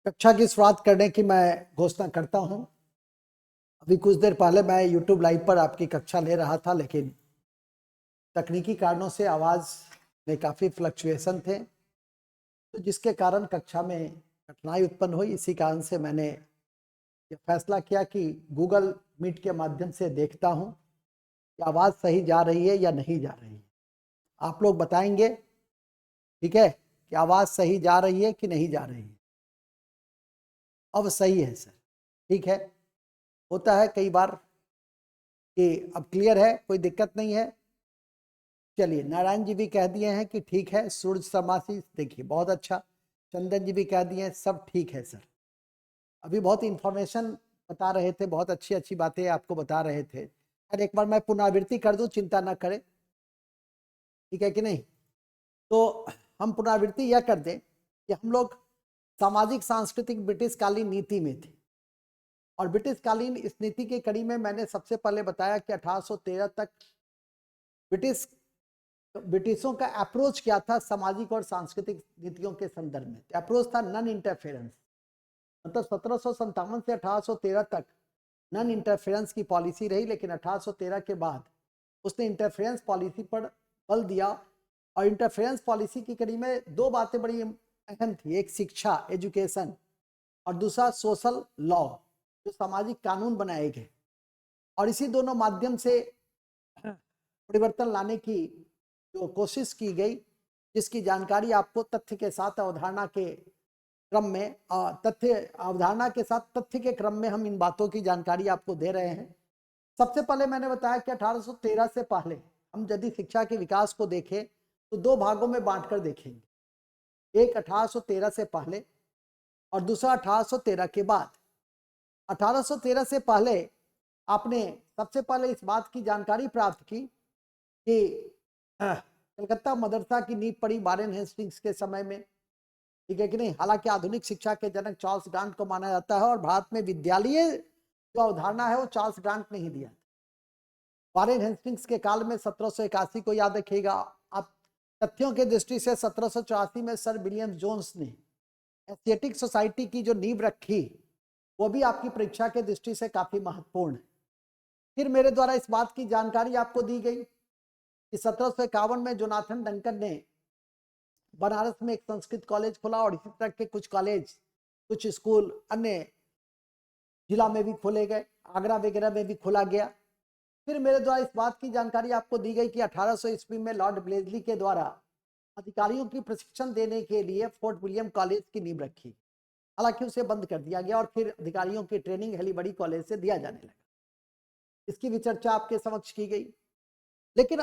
कक्षा की शुरुआत करने की मैं घोषणा करता हूं। अभी कुछ देर पहले मैं YouTube लाइव पर आपकी कक्षा ले रहा था, लेकिन तकनीकी कारणों से आवाज में काफी फ्लक्चुएशन थे, तो जिसके कारण कक्षा में कठिनाई उत्पन्न हुई। इसी कारण से मैंने ये फैसला किया कि गूगल मीट के माध्यम से देखता हूं कि आवाज सही जा रही है या नहीं जा रही है। आप लोग बताएंगे, ठीक है, कि आवाज सही जा रही है कि नहीं जा रही है। अब सही है सर, ठीक है। होता है कई बार कि अब क्लियर है, कोई दिक्कत नहीं है। चलिए, नारायण जी भी कह दिए हैं कि ठीक है। सूरज शर्मासी देखिए बहुत अच्छा। चंदन जी भी कह दिए हैं सब ठीक है सर। अभी बहुत इंफॉर्मेशन बता रहे थे, बहुत अच्छी अच्छी बातें आपको बता रहे थे। अरे एक बार मैं पुनरावृत्ति कर दूं, चिंता ना करें, ठीक है कि नहीं। तो हम पुनरावृत्ति यह कर दें कि हम लोग सामाजिक सांस्कृतिक ब्रिटिश कालीन नीति में थे, और ब्रिटिश कालीन इस नीति की कड़ी में मैंने सबसे पहले बताया कि 1813 तक ब्रिटिशों का अप्रोच क्या था सामाजिक और सांस्कृतिक नीतियों के संदर्भ में। अप्रोच था नॉन इंटरफेरेंस, मतलब 1757 से 1813 तक नॉन इंटरफेरेंस की पॉलिसी रही, लेकिन 1813 के बाद उसने इंटरफेरेंस पॉलिसी पर बल दिया। और इंटरफेरेंस पॉलिसी की कड़ी में दो बातें बड़ी अहम थी, एक शिक्षा एजुकेशन, और दूसरा सोशल लॉ, जो सामाजिक कानून बनाए गए। और इसी दोनों माध्यम से परिवर्तन लाने की जो कोशिश की गई, जिसकी जानकारी आपको तथ्य के साथ अवधारणा के क्रम में अवधारणा के साथ तथ्य के क्रम में हम इन बातों की जानकारी आपको दे रहे हैं। सबसे पहले मैंने बताया कि 1813 से पहले हम यदि शिक्षा के विकास को देखें तो दो भागों में बांटकर देखेंगे। एक 1813 से पहले और दूसरा 1813 के बाद। 1813 से पहले आपने सबसे पहले इस बात की जानकारी प्राप्त की कि कलकत्ता मदरसा की नींव पड़ी वारेन हेस्टिंग्स के समय में, ठीक है कि नहीं। हालांकि आधुनिक शिक्षा के जनक चार्ल्स ग्रांट को माना जाता है, और भारत में विद्यालय जो अवधारणा है वो चार्ल्स ग्रांट ने ही दिया। वारेन हेस्टिंग्स के काल में 1781 को याद रखिएगा आप। तथ्यों के दृष्टि से 1784 में सर विलियम जोन्स ने एशियाटिक सोसाइटी की जो नींव रखी, वो भी आपकी परीक्षा के दृष्टि से काफी महत्वपूर्ण है। फिर मेरे द्वारा इस बात की जानकारी आपको दी गई कि 1751 में जोनाथन डंकन ने बनारस में एक संस्कृत कॉलेज खोला, और इसी तरह के कुछ कॉलेज, कुछ स्कूल अन्य जिला में भी खोले गए, आगरा वगैरह में भी खोला गया। फिर मेरे द्वारा इस बात की जानकारी आपको दी गई कि 1800 ईस्वी में लॉर्ड ब्लेजली के द्वारा अधिकारियों की प्रशिक्षण देने के लिए फोर्ट विलियम कॉलेज की नींव रखी। हालांकि उसे बंद कर दिया गया, और फिर अधिकारियों की ट्रेनिंग हेलीबड़ी कॉलेज से दिया जाने लगा। इसकी भी चर्चा आपके समक्ष की गई। लेकिन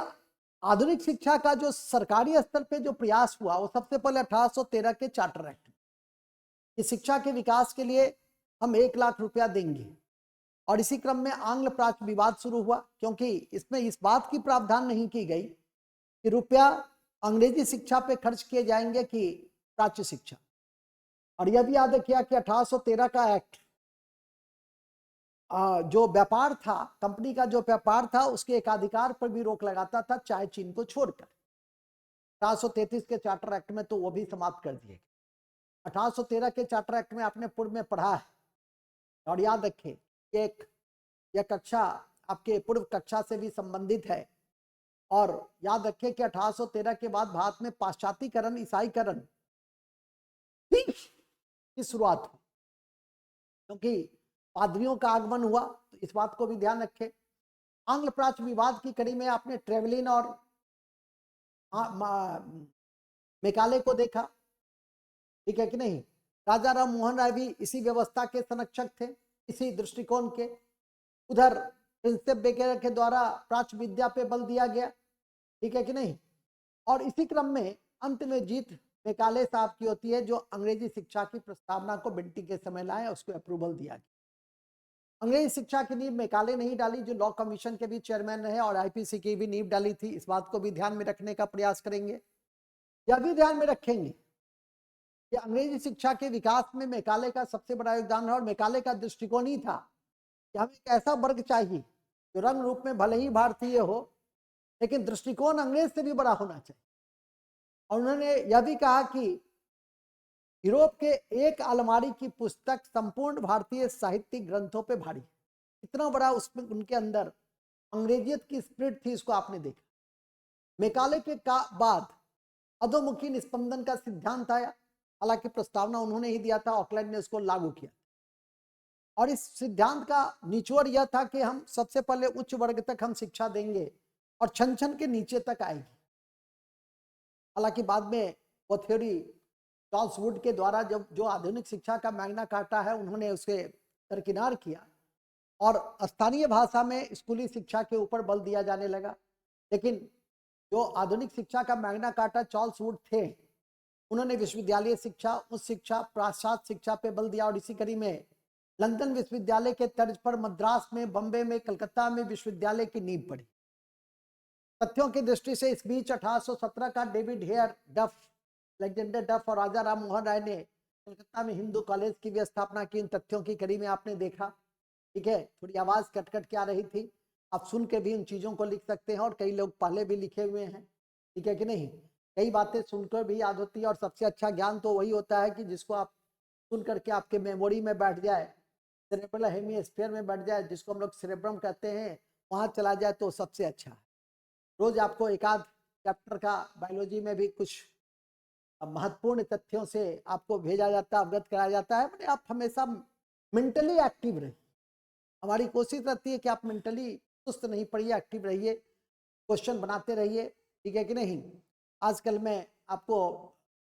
आधुनिक शिक्षा का जो सरकारी स्तर पे जो प्रयास हुआ, वो सबसे पहले 1813 के चार्टर एक्ट कि शिक्षा के विकास के लिए हम 1 लाख रुपया देंगे। और इसी क्रम में आंग्ल प्राच्य विवाद शुरू हुआ, क्योंकि इसमें इस बात की प्रावधान नहीं की गई कि रुपया अंग्रेजी शिक्षा पे खर्च किए जाएंगे कि प्राच्य शिक्षा। और यह भी याद रखिए कि 1813 का एक्ट जो व्यापार था, कंपनी का जो व्यापार था, उसके एकाधिकार पर भी रोक लगाता था, चाहे चीन को छोड़कर। 1833 के चार्टर एक्ट में तो वो भी समाप्त कर दिए। 1813 के चार्टर एक्ट में आपने पूर्व में पढ़ा है, और याद रखें एक यह कक्षा आपके पूर्व कक्षा से भी संबंधित है। और याद रखें कि 1813 के बाद भारत में पाश्चात्यकरण, ईसाईकरण की शुरुआत हुई, क्योंकि पादरियों का आगमन हुआ, तो इस बात को भी ध्यान रखें। आंग्ल प्राच्य विवाद की कड़ी में आपने ट्रेवलिन और मेकाले को देखा, ठीक है कि नहीं। राजा राम मोहन राय भी इसी व्यवस्था के संरक्षक थे, इसी दृष्टिकोण के। उधर प्रिंसेप बेकर के द्वारा प्राच्य विद्या पे बल दिया गया, ठीक है कि नहीं। और इसी क्रम में अंत में जीत मेकाले साहब की होती है, जो अंग्रेजी शिक्षा की प्रस्तावना को बेंटिंग के समय लाए, उसको अप्रूवल दिया गया। अंग्रेजी शिक्षा की नींव मेकाले नहीं डाली, जो लॉ कमीशन के भी चेयरमैन रहे, और आईपीसी की भी नींव डाली थी। इस बात को भी ध्यान में रखने का प्रयास करेंगे। यह भी ध्यान में रखेंगे कि अंग्रेजी शिक्षा के विकास में मेकाले का सबसे बड़ा योगदान है। और मेकाले का दृष्टिकोण ही था कि हमें एक ऐसा वर्ग चाहिए जो रंग रूप में भले ही भारतीय हो, लेकिन दृष्टिकोण अंग्रेज से भी बड़ा होना चाहिए। और उन्होंने यह भी कहा कि यूरोप के एक अलमारी की पुस्तक संपूर्ण भारतीय साहित्यिक ग्रंथों पे भारी। इतना बड़ा उसमें उनके अंदर अंग्रेजियत की स्पिरिट थी, इसको आपने देखा। मेकाले के बाद अधोमुखी निस्पंदन का सिद्धांत आया। हालांकि प्रस्तावना उन्होंने ही दिया था, ऑकलैंड ने उसको लागू किया। और इस सिद्धांत का निचोड़ यह था कि हम सबसे पहले उच्च वर्ग तक हम शिक्षा देंगे और छन छन के नीचे तक आएगी। हालांकि बाद में वो थ्योरी चार्ल्स वुड के द्वारा जब जो आधुनिक शिक्षा का मैग्ना कार्टा है उन्होंने उसे दरकिनार किया और स्थानीय भाषा में स्कूली शिक्षा के ऊपर बल दिया जाने लगा। लेकिन जो आधुनिक शिक्षा का मैग्ना कार्टा चार्ल्स वुड थे, उन्होंने विश्वविद्यालय शिक्षा, उच्च शिक्षा, पाश्चात्य शिक्षा पे बल दिया। और इसी कड़ी में लंदन विश्वविद्यालय के तर्ज पर मद्रास में, बम्बे में, कलकत्ता में विश्वविद्यालय की नींव पड़ी। तथ्यों की दृष्टि से इस बीच 1817 का डेविड हेयर डफ, अलेक्जेंडर डफ और राजा राम मोहन राय ने कलकत्ता में हिंदू कॉलेज की भी स्थापना की। इन तथ्यों की कड़ी में आपने देखा, ठीक है, थोड़ी आवाज कट कट के आ रही थी, आप सुन के भी उन चीजों को लिख सकते हैं और कई लोग पहले भी लिखे हुए हैं, ठीक है कि नहीं। कई बातें सुनकर भी याद होती है और सबसे अच्छा ज्ञान तो वही होता है कि जिसको आप सुन करके आपके मेमोरी में बैठ जाए, सेरेब्रल हेमिस्फीयर में बैठ जाए, जिसको हम लोग सेरेब्रम कहते हैं, वहां चला जाए तो सबसे अच्छा है। रोज आपको एक आध चैप्टर का बायोलॉजी में भी कुछ महत्वपूर्ण तथ्यों से आपको भेजा जाता है, अवगत कराया जाता है। मतलब आप हमेशा मेंटली एक्टिव रहिए। हमारी कोशिश रहती है कि आप मेंटली सुस्त नहीं पड़िए, एक्टिव रहिए, क्वेश्चन बनाते रहिए, ठीक है कि नहीं। आजकल में आपको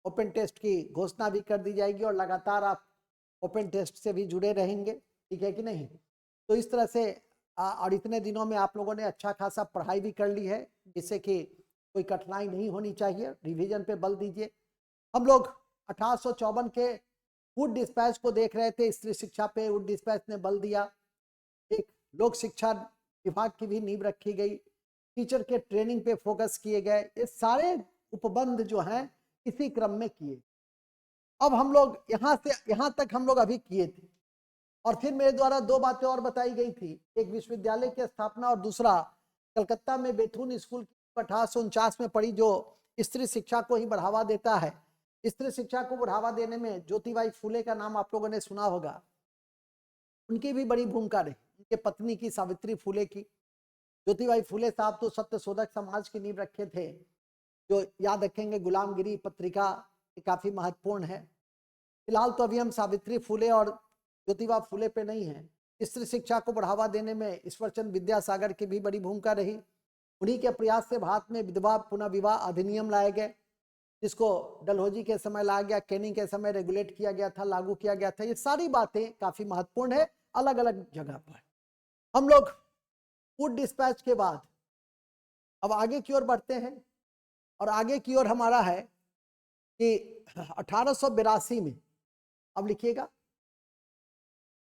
ओपन टेस्ट की घोषणा भी कर दी जाएगी और लगातार आप ओपन टेस्ट से भी जुड़े रहेंगे, ठीक है कि नहीं। तो इस तरह से और इतने दिनों में आप लोगों ने अच्छा खासा पढ़ाई भी कर ली है, जिससे कि कोई कठिनाई नहीं होनी चाहिए। रिवीजन पे बल दीजिए। हम लोग 1854 के वुड डिस्पैच को देख रहे थे। स्त्री शिक्षा पे वुड डिस्पैच ने बल दिया। एक लोक शिक्षा विभाग की भी नींव रखी गई। टीचर के ट्रेनिंग पे फोकस किए गए। ये सारे उपबंध जो हैं इसी क्रम में किए। अब हम लोग यहाँ से यहाँ तक हम लोग अभी किए थे और फिर मेरे द्वारा दो बातें और बताई गई थी, एक विश्वविद्यालय की स्थापना और दूसरा कलकत्ता में बेथुन स्कूल 1849 में पड़ी, जो स्त्री शिक्षा को ही बढ़ावा देता है। स्त्री शिक्षा को बढ़ावा देने में ज्योतिबाई फूले का नाम आप लोगों ने सुना होगा, उनकी भी बड़ी भूमिका रही। उनके पत्नी की सावित्री फूले की। ज्योतिबाई फूले साहब तो सत्यशोधक समाज की नींव रखे थे, जो याद रखेंगे गुलामगिरी पत्रिका काफी महत्वपूर्ण है। फिलहाल तो अभी हम सावित्री फूले और ज्योतिबा फूले पे नहीं है। स्त्री शिक्षा को बढ़ावा देने में ईश्वरचंद विद्यासागर की भी बड़ी भूमिका रही। उन्हीं के प्रयास से भारत में विधवा पुनः विवाह अधिनियम लाए गए, जिसको डलहौजी के समय लाया गया, कैनिंग के समय रेगुलेट किया गया था, लागू किया गया था। ये सारी बातें काफी महत्वपूर्ण है अलग अलग जगह पर। हम लोग वुड डिस्पैच के बाद अब आगे की ओर बढ़ते हैं और आगे की ओर हमारा है कि 1882 में, अब लिखिएगा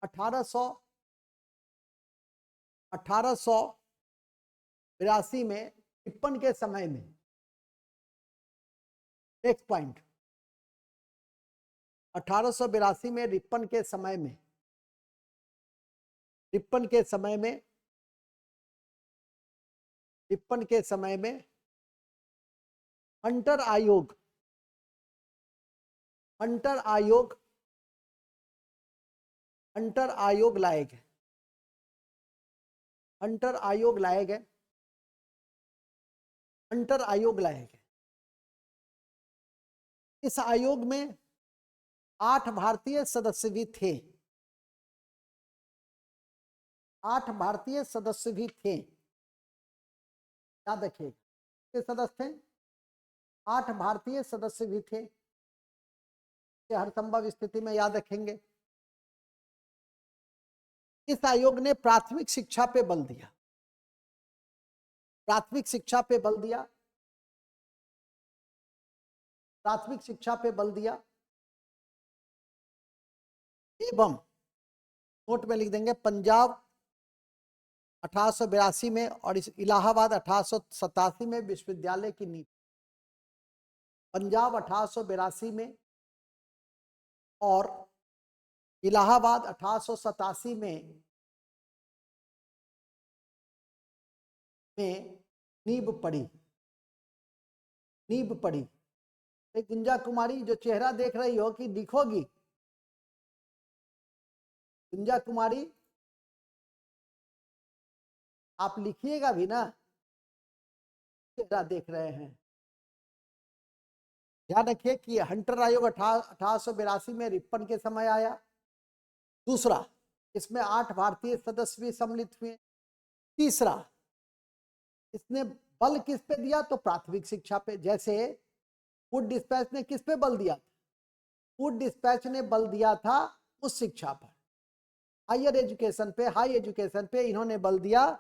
1882 में रिपन के समय में, नेक्स्ट पॉइंट, 1882 में रिपन के समय में, रिपन के समय में, रिपन के समय में हंटर आयोग, हंटर आयोग, हंटर आयोग लाए गए। हंटर आयोग लाए गए। हंटर आयोग लाए गए। इस आयोग में 8 भारतीय सदस्य भी थे। 8 भारतीय सदस्य भी थे, याद रखिए। कितने सदस्य थे? 8 भारतीय सदस्य भी थे। हर संभव स्थिति में याद रखेंगे। इस आयोग ने प्राथमिक शिक्षा पे बल दिया। प्राथमिक शिक्षा पे बल दिया। प्राथमिक शिक्षा पे बल दिया एवं नोट में लिख देंगे पंजाब 1882 में और इस इलाहाबाद 1887 में विश्वविद्यालय की नींव। पंजाब 1882 में और इलाहाबाद 1887 में नींव पड़ी। नींव पड़ी। एक गुंजा कुमारी जो चेहरा देख रही हो कि दिखोगी, गुंजा कुमारी आप लिखिएगा भी ना, चेहरा देख रहे हैं। ध्यान रखिए कि हंटर आयोग 1882 में रिपन के समय आया। दूसरा, इसमें 8 भारतीय सदस्य भी सम्मिलित हुए। तीसरा, इसने बल किस पे दिया, तो प्राथमिक शिक्षा पे। जैसे फूड डिस्पैच ने किस पे बल दिया था, फूड डिस्पैच ने बल दिया था उस शिक्षा पर, हायर एजुकेशन पे, हाई एजुकेशन पे इन्होंने बल दिया,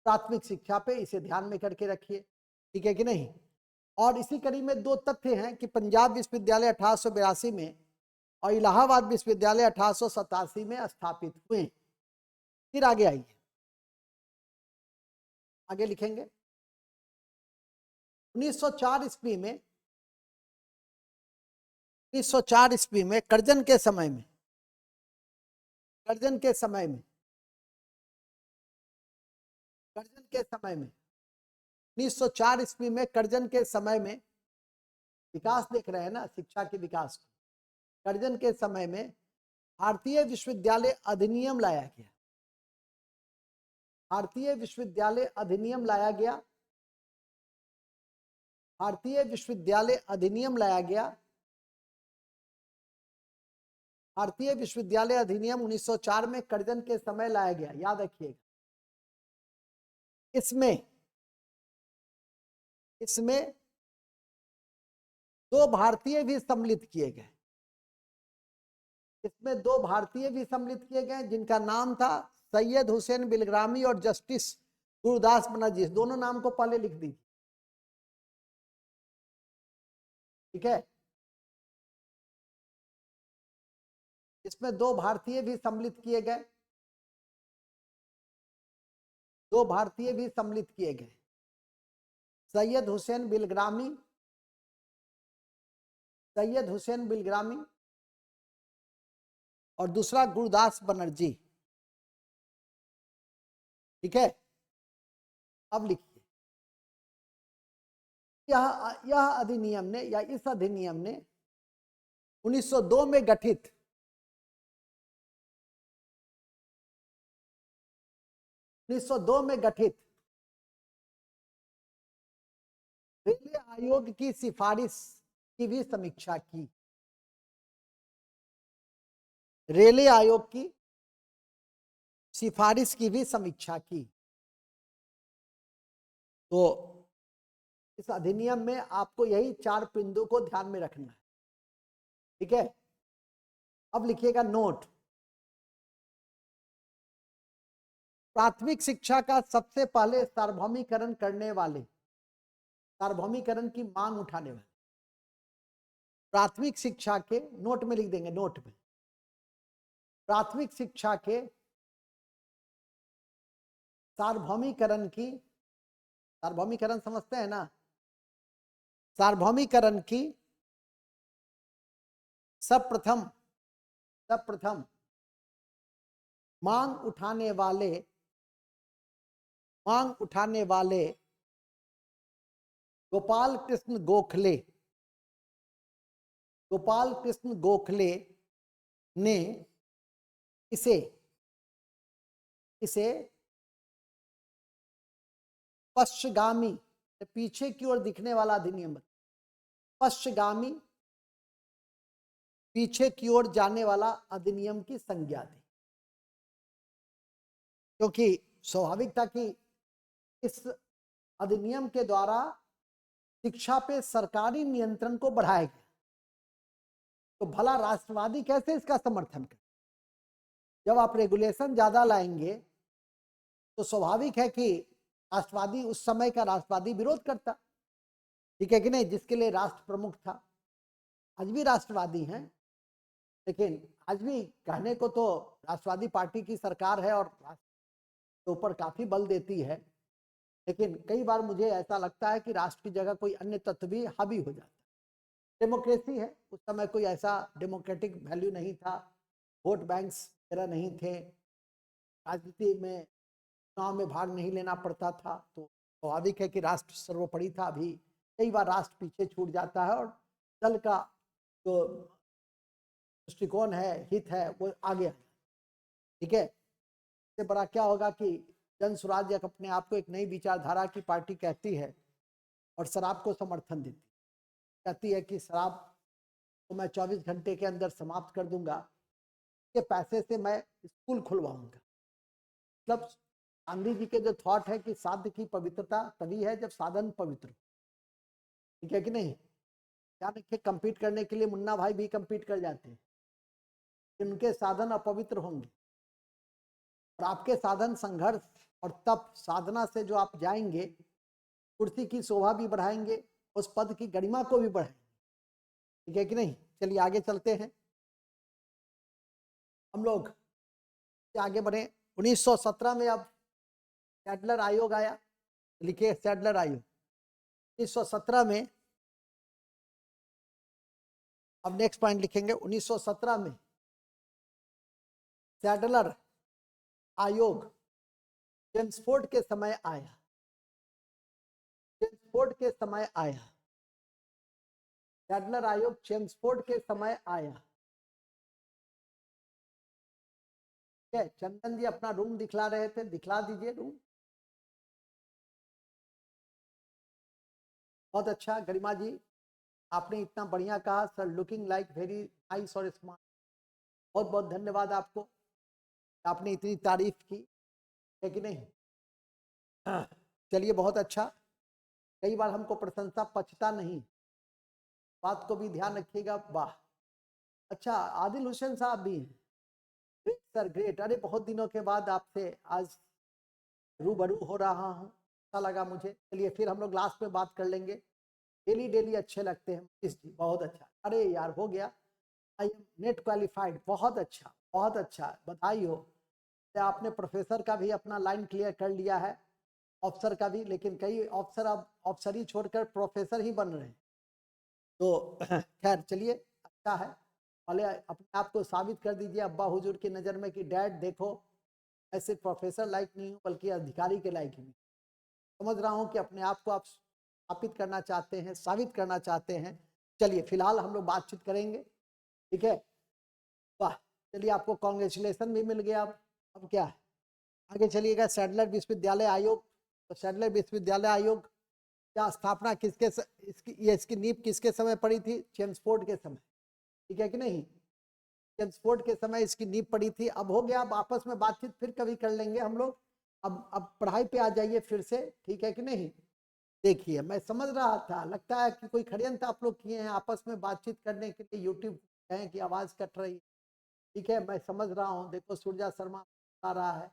प्राथमिक शिक्षा पे। इसे ध्यान में करके रखिए, ठीक है कि नहीं। और इसी कड़ी में 2 तथ्य हैं कि पंजाब विश्वविद्यालय 1882 में और इलाहाबाद विश्वविद्यालय 1887 में स्थापित हुए। फिर आगे आइए, आगे लिखेंगे 1904 ईस्वी में, 1904 ईस्वी में कर्जन के समय में, कर्जन के समय में, कर्जन के समय में 1904 ईस्वी में कर्जन के समय में, विकास देख रहे हैं ना, शिक्षा के विकास को। कर्जन के समय में भारतीय विश्वविद्यालय अधिनियम लाया गया, भारतीय विश्वविद्यालय अधिनियम लाया गया, भारतीय विश्वविद्यालय अधिनियम लाया गया। भारतीय विश्वविद्यालय अधिनियम 1904 में कर्जन के समय लाया गया, याद रखिएगा। इसमें 2 भारतीय भी सम्मिलित किए गए, इसमें 2 भारतीय भी सम्मिलित किए गए जिनका नाम था सैयद हुसैन बिलग्रामी और जस्टिस गुरुदास बनर्जी। दोनों नाम को पहले लिख दीजिए, ठीक है। इसमें 2 भारतीय भी सम्मिलित किए गए, 2 भारतीय भी सम्मिलित किए गए, सैयद हुसैन बिलग्रामी, सैयद हुसैन बिलग्रामी और दूसरा गुरुदास बनर्जी, ठीक है। अब लिखिए, यह अधिनियम ने, या इस अधिनियम ने 1902 में गठित, 1902 में गठित रेलवे आयोग की सिफारिश की भी समीक्षा की, रेलवे आयोग की सिफारिश की भी समीक्षा की। तो इस अधिनियम में आपको यही 4 बिंदु को ध्यान में रखना है, ठीक है। अब लिखिएगा नोट, प्राथमिक शिक्षा का सबसे पहले सार्वभौमिकरण करने वाले, सार्वभौमिकरण की मांग उठाने वाले, प्राथमिक शिक्षा के, नोट में लिख देंगे, नोट में, प्राथमिक शिक्षा के सार्वभौमिकरण की, सार्वभौमिकरण समझते हैं ना, सार्वभौमिकरण की सर्वप्रथम मांग उठाने वाले गोपाल कृष्ण गोखले ने इसे पश्चिगामी, पीछे की ओर दिखने वाला अधिनियम, पश्चिगामी, पीछे की ओर जाने वाला अधिनियम की संज्ञा दी, क्योंकि स्वाभाविक था कि इस अधिनियम के द्वारा शिक्षा पे सरकारी नियंत्रण को बढ़ाया गया। तो भला राष्ट्रवादी कैसे इसका समर्थन करे? जब आप रेगुलेशन ज्यादा लाएंगे तो स्वाभाविक है कि राष्ट्रवादी, उस समय का राष्ट्रवादी विरोध करता, ठीक है कि नहीं, जिसके लिए राष्ट्र प्रमुख था। आज भी राष्ट्रवादी हैं, लेकिन आज भी कहने को तो राष्ट्रवादी पार्टी की सरकार है और राष्ट्र के ऊपर काफी बल देती है, लेकिन कई बार मुझे ऐसा लगता है कि राष्ट्र की जगह कोई अन्य तत्व भी हावी हो जाता है। डेमोक्रेसी है, उस समय कोई ऐसा डेमोक्रेटिक वैल्यू नहीं था, वोट बैंक्स वगैरह नहीं थे, राजनीति में चुनाव में भाग नहीं लेना पड़ता था, तो स्वाभाविक है कि राष्ट्र सर्वोपरि था। अभी कई बार राष्ट्र पीछे छूट जाता है और दल का जो दृष्टिकोण है, हित है, वो आगे आए। ठीक है, इससे बड़ा क्या होगा कि जन स्वराज्य अपने आप को एक नई विचारधारा की पार्टी कहती है और शराब को समर्थन देती कहती है कि शराब को मैं 24 घंटे के अंदर समाप्त कर दूंगा, के पैसे से मैं स्कूल खुलवाऊंगा। मतलब गांधी जी के जो थॉट है कि साध्य की पवित्रता तभी है जब साधन पवित्र हो। ठीक है कि नहीं? क्या देखिए, कंपीट करने के लिए मुन्ना भाई भी कंपीट कर जाते हैं, उनके साधन अपवित्र होंगे और आपके साधन संघर्ष और तप साधना से जो आप जाएंगे, कुर्सी की शोभा भी बढ़ाएंगे, उस पद की गरिमा को भी बढ़ाएंगे। ठीक है कि नहीं? चलिए आगे चलते हैं, हम लोग आगे बढ़े। 1917 में अब सैडलर आयोग आया, लिखिए सैडलर आयोग 1917 में। अब नेक्स्ट पॉइंट लिखेंगे 1917 में सैडलर आयोग चेम्सफोर्ड के समय आया, चेम्सफोर्ड के समय आया, सैडलर आयोग चेम्सफोर्ड के समय आया। ठीक है, चंदन जी अपना रूम दिखला रहे थे, दिखला दीजिए रूम। बहुत अच्छा गरिमा जी, आपने इतना बढ़िया कहा sir, looking like very nice और स्मार्ट। बहुत बहुत धन्यवाद आपको, आपने इतनी तारीफ की है कि नहीं? चलिए बहुत अच्छा, कई बार हमको प्रशंसा पचता नहीं, बात को भी ध्यान रखिएगा। वाह, अच्छा आदिल हुसैन साहब भी हैं, ग्रेट सर ग्रेट। अरे बहुत दिनों के बाद आपसे आज रूबरू हो रहा हूँ, अच्छा लगा मुझे। चलिए फिर हम लोग लास्ट में बात कर लेंगे, डेली डेली अच्छे लगते हैं इस जी, बहुत अच्छा। अरे यार हो गया, आई एम नेट क्वालिफाइड, बहुत अच्छा बहुत अच्छा, बधाई हो। आपने प्रोफेसर का भी अपना लाइन क्लियर कर लिया है, ऑफिसर का भी, लेकिन कई ऑफिसर अब ऑफिसर ही छोड़कर प्रोफेसर ही बन रहे हैं। तो खैर चलिए अच्छा है, पहले अपने आप को साबित कर दीजिए अब्बा हुजूर की नज़र में कि डैड देखो, मैं सिर्फ प्रोफेसर लायक नहीं हूँ बल्कि अधिकारी के लायक भी। समझ रहा हूँ कि अपने आप को आप स्थापित करना चाहते हैं, साबित करना चाहते हैं। चलिए फिलहाल हम लोग बातचीत करेंगे, ठीक है? वाह, चलिए आपको कॉन्ग्रेचुलेसन भी मिल गया। अब क्या है, आगे चलिएगा। सैडलर विश्वविद्यालय आयोग, तो सैडलर विश्वविद्यालय आयोग क्या स्थापना किसके इसकी नींव किसके समय पड़ी थी? चेम्सफोर्ड के समय। ठीक है कि नहीं? चेम्सफोर्ड के समय इसकी नींव पड़ी थी। अब हो गया, अब आपस में बातचीत फिर कभी कर लेंगे हम लोग। अब पढ़ाई पे आ जाइए फिर से, ठीक है कि नहीं? देखिए मैं समझ रहा था, लगता है कि कोई षड्यंत्र आप लोग किए हैं आपस में बातचीत करने के लिए, यूट्यूब कहें कि आवाज कट रही। ठीक है, मैं समझ रहा हूँ, देखो सूर्या शर्मा आ रहा है,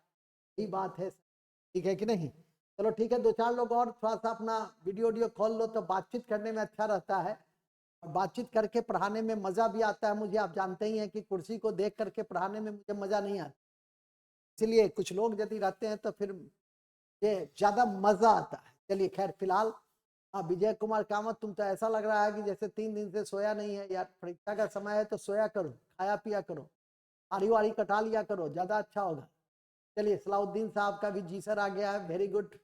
यही बात है, ठीक है कि नहीं? चलो ठीक है, दो चार लोग और थोड़ा सा अपना वीडियो खोल लो तो बातचीत करने में अच्छा रहता है, और बातचीत करके पढ़ाने में मजा भी आता है मुझे। आप जानते ही हैं कि कुर्सी को देख करके पढ़ाने में मुझे मजा नहीं आता, इसलिए कुछ लोग यदि रहते हैं तो फिर ये ज्यादा मजा आता है। चलिए खैर फिलहाल, हाँ विजय कुमार कामत, तुम तो ऐसा लग रहा है कि जैसे 3 दिन से सोया नहीं है यार। परीक्षा का समय है तो सोया करो, खाया पिया करो, आड़ी वाड़ी कटा लिया करो, ज्यादा अच्छा होगा। चलिए सलाउद्दीन साहब का भी जी सर आ गया है, वेरी गुड।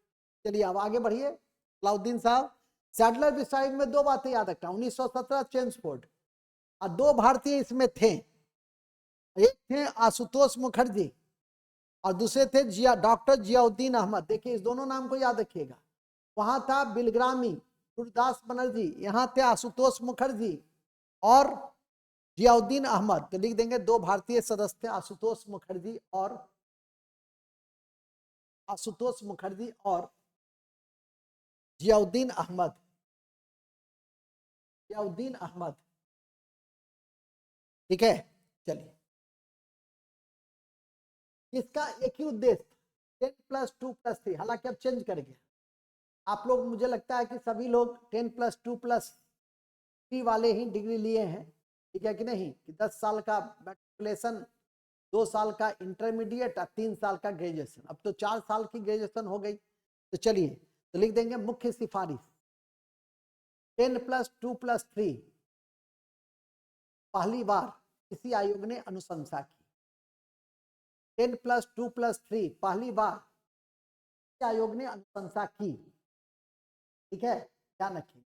चलिए अब आगे बढ़िए। सलाउद्दीन साहब, सैडलर विश्वविद्यालय में दो बातें याद रखना, 1917 चेम्सफोर्ड, और दो भारतीय इसमें थे, एक थे आशुतोष मुखर्जी और दूसरे थे डॉक्टर जियाउद्दीन अहमद। देखिए इस दोनों नाम को याद रखिएगा। वहां था बिलग्रामी गुरदास बनर्जी, यहाँ थे आशुतोष मुखर्जी और जियाउद्दीन अहमद। तो लिख देंगे दो भारतीय सदस्य थे, आशुतोष मुखर्जी और जियाउद्दीन अहमद, जियाउद्दीन अहमद। ठीक है, चलिए इसका एक ही उद्देश्य 10+2+3, हालांकि अब चेंज कर गया। आप लोग, मुझे लगता है कि सभी लोग 10+2+3 वाले ही डिग्री लिए हैं, ठीक है कि नहीं? कि 10 साल का मैट्रिकुलेशन, 2 साल का इंटरमीडिएट और 3 साल का ग्रेजुएशन। अब तो 4 साल की ग्रेजुएशन हो गई। तो चलिए, तो लिख देंगे मुख्य सिफारिश 10+2+3 पहली बार इसी आयोग ने अनुशंसा की। 10+2+3 पहली बार आयोग ने अनुशंसा की, ठीक है, ध्यान रखिए।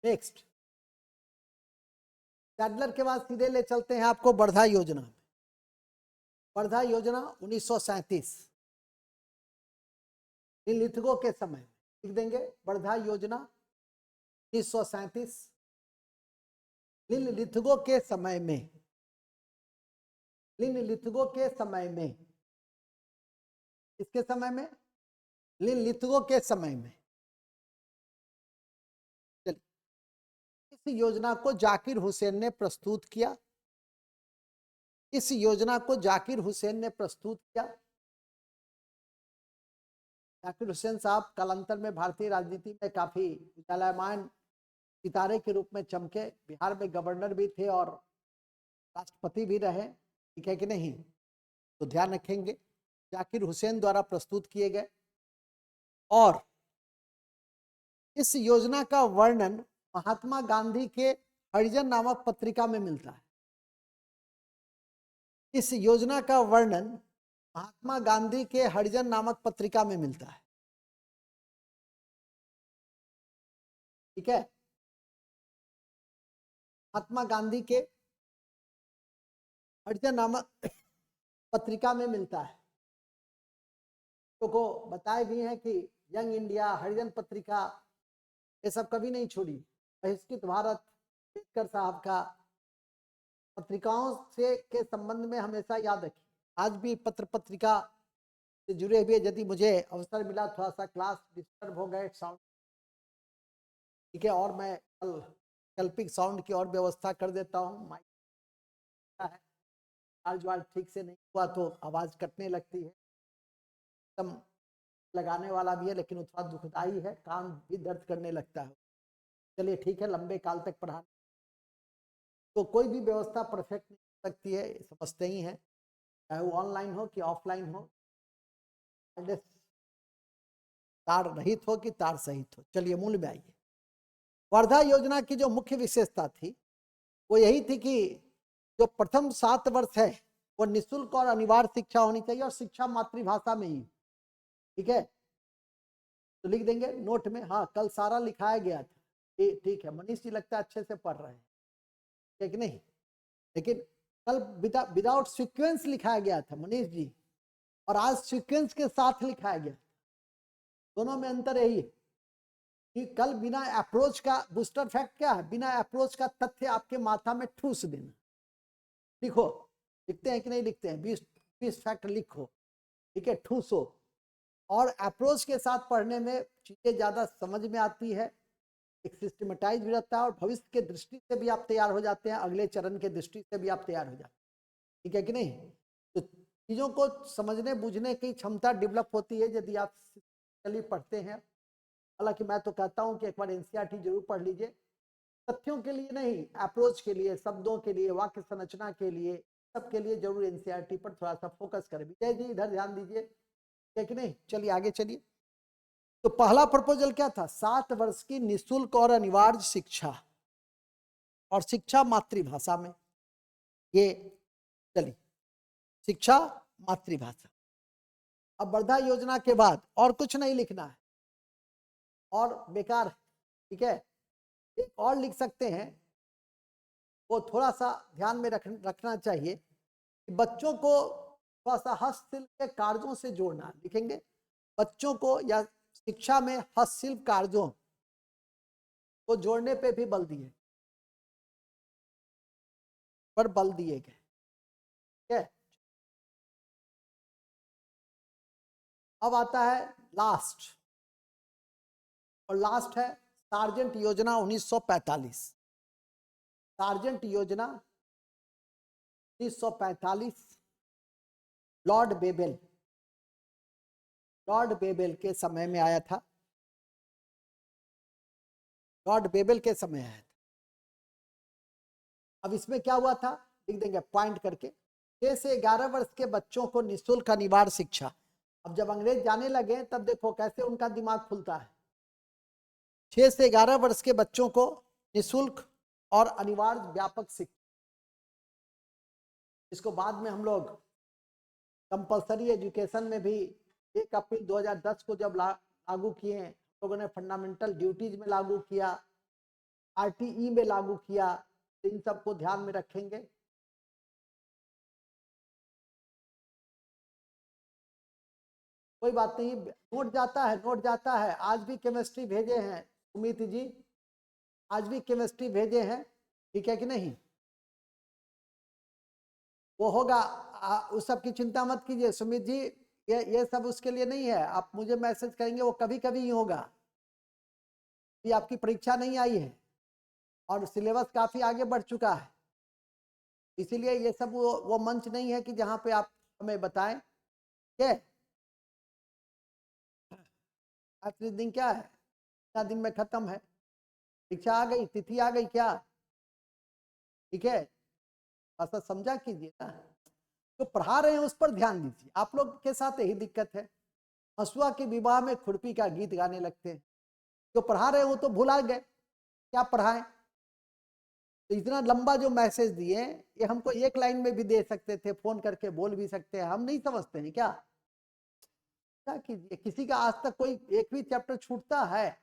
नेक्स्ट सैडलर के बाद सीधे ले चलते हैं आपको वर्धा योजना। वर्धा योजना 1937 लिथगो के समय लिख देंगे। वर्धा योजना 1937 लिथगो के समय में, लिथगो के समय में, इसके समय में, लिथगो के समय में। चलिए, इस योजना को जाकिर हुसैन ने प्रस्तुत किया। इस योजना को जाकिर हुसैन ने प्रस्तुत किया। जाकिर हुसैन साहब कालांतर में भारतीय राजनीति में काफी उजालायमान सितारे के रूप में चमके। बिहार में गवर्नर भी थे और राष्ट्रपति भी रहे, ठीक है कि नहीं, तो ध्यान रखेंगे। जाकिर हुसैन द्वारा प्रस्तुत किए गए और इस योजना का वर्णन महात्मा गांधी के हरिजन नामक पत्रिका में मिलता है। इस योजना का वर्णन महात्मा गांधी के हरिजन नामक पत्रिका में मिलता है, ठीक है। महात्मा गांधी के हरिजन नामक पत्रिका में मिलता है। तो को बताए भी हैं कि यंग इंडिया, हरिजन पत्रिका, ये सब कभी नहीं छोड़ी। बहिष्कृत भारत, अम्बेडकर साहब का पत्रिकाओं से के संबंध में हमेशा याद रखिए। आज भी पत्र पत्रिका से जुड़े हुए यदि मुझे अवसर मिला, थोड़ा सा क्लास डिस्टर्ब हो गए साउंड, ठीक है, और मैं कल्पिक साउंड की और व्यवस्था कर देता हूँ। माइक है, आवाज ठीक से नहीं हुआ तो आवाज कटने लगती है। एकदम लगाने वाला भी है लेकिन थोड़ा दुखदाई है, कान भी दर्द करने लगता है। चलिए ठीक है, लंबे काल तक पढ़ा तो कोई भी व्यवस्था परफेक्ट नहीं हो सकती है, समझते ही हैं, चाहे वो ऑनलाइन हो कि ऑफलाइन हो, तार रहित हो कि तार सहित हो। चलिए मूल में आइए। वर्धा योजना की जो मुख्य विशेषता थी वो यही थी कि जो प्रथम 7 वर्ष है वो निःशुल्क और अनिवार्य शिक्षा होनी चाहिए और शिक्षा मातृभाषा में ही, ठीक है। तो लिख देंगे नोट में, हाँ कल सारा लिखाया गया था, ठीक है। मनीष जी लगता है अच्छे से पढ़ रहे हैं, ठीक नहीं, लेकिन कल विदाउट सीक्वेंस लिखाया गया था मनीष जी, और आज सीक्वेंस के साथ लिखाया गया। दोनों में अंतर यही है कि कल बिना अप्रोच का, बूस्टर फैक्ट क्या है, बिना अप्रोच का तथ्य आपके माथा में ठूस देना। लिखो, लिखते हैं कि नहीं लिखते हैं, 20 फैक्ट लिखो, ठीक है, ठूसो। और अप्रोच के साथ पढ़ने में चीजें ज्यादा समझ में आती है, एक सिस्टमेटाइज भी रहता है और भविष्य के दृष्टि से भी आप तैयार हो जाते हैं, अगले चरण के दृष्टि से भी आप तैयार हो जाते हैं, ठीक है कि नहीं। तो चीजों को समझने बुझने की क्षमता डेवलप होती है यदि आप चलिए पढ़ते हैं। हालांकि मैं तो कहता हूं कि एक बार एनसीईआरटी जरूर पढ़ लीजिए, तथ्यों के लिए नहीं, अप्रोच के लिए, शब्दों के लिए, वाक्य संरचना के लिए, सबके लिए जरूर एनसीईआरटी पर थोड़ा सा फोकस करें। विजय जी इधर ध्यान दीजिए, ठीक है कि नहीं। चलिए आगे चलिए। तो पहला प्रपोजल क्या था, 7 वर्ष की निःशुल्क और अनिवार्य शिक्षा और शिक्षा मातृभाषा में। ये चलिए, शिक्षा मातृभाषा। अब वर्धा योजना के बाद और कुछ नहीं लिखना है और बेकार, ठीक है। एक और लिख सकते हैं, वो थोड़ा सा ध्यान में रखना चाहिए कि बच्चों को थोड़ा सा हस्तशिल्प के कार्यों से जोड़ना। लिखेंगे बच्चों को या शिक्षा में हस्तशिल्प कार्यों को जोड़ने पे भी बल दिए, पर बल दिए गए, ठीक है। अब आता है लास्ट, और लास्ट है सार्जेंट योजना 1945। सार्जेंट योजना 1945 लॉर्ड बेबल, लॉर्ड बेबल के समय में आया था, लॉर्ड बेबल के समय आया था। अब इसमें क्या हुआ था लिख देंगे पॉइंट करके, 6 से 11 वर्ष के बच्चों को निःशुल्क अनिवार्य शिक्षा। अब जब अंग्रेज जाने लगे तब देखो कैसे उनका दिमाग खुलता है। 6 से 11 वर्ष के बच्चों को निःशुल्क और अनिवार्य व्यापक शिक्षा, इसको बाद में हम लोग कंपलसरी एजुकेशन में भी 1 अप्रैल 2010 को जब लागू किए, लोगों ने फंडामेंटल ड्यूटीज में लागू किया। RTE में लागू किया, तो इन सबको ध्यान में रखेंगे। कोई बात नहीं, नोट जाता है, नोट जाता है। आज भी केमिस्ट्री भेजे हैं सुमित जी, आज भी केमिस्ट्री भेजे हैं, ठीक है कि नहीं? वो होगा, उस सब की चिंता मत कीजिए सुमित जी, ये सब उसके लिए नहीं है। आप मुझे मैसेज करेंगे, वो कभी कभी ही होगा, ये आपकी परीक्षा नहीं आई है और सिलेबस काफी आगे बढ़ चुका है, इसीलिए ये सब वो मंच नहीं है कि जहां पे आप हमें बताएं। क्या आखिरी दिन क्या है, कितना दिन में खत्म है? परीक्षा आ गई, तिथि आ गई क्या? ठीक है, ऐसा समझा कीजिए ना, जो पढ़ा रहे हैं उस पर ध्यान दीजिए। आप लोग के साथ यही दिक्कत है, हसुआ के विवाह में खुरपी का गीत गाने लगते हैं। जो पढ़ा रहे हैं वो तो भुला गए क्या पढ़ाएं। तो इतना लंबा जो मैसेज दिए, ये हमको एक लाइन में भी दे सकते थे, फोन करके बोल भी सकते हैं, हम नहीं समझते हैं क्या? क्या कीजिए, किसी का आज तक कोई एक भी चैप्टर छूटता है?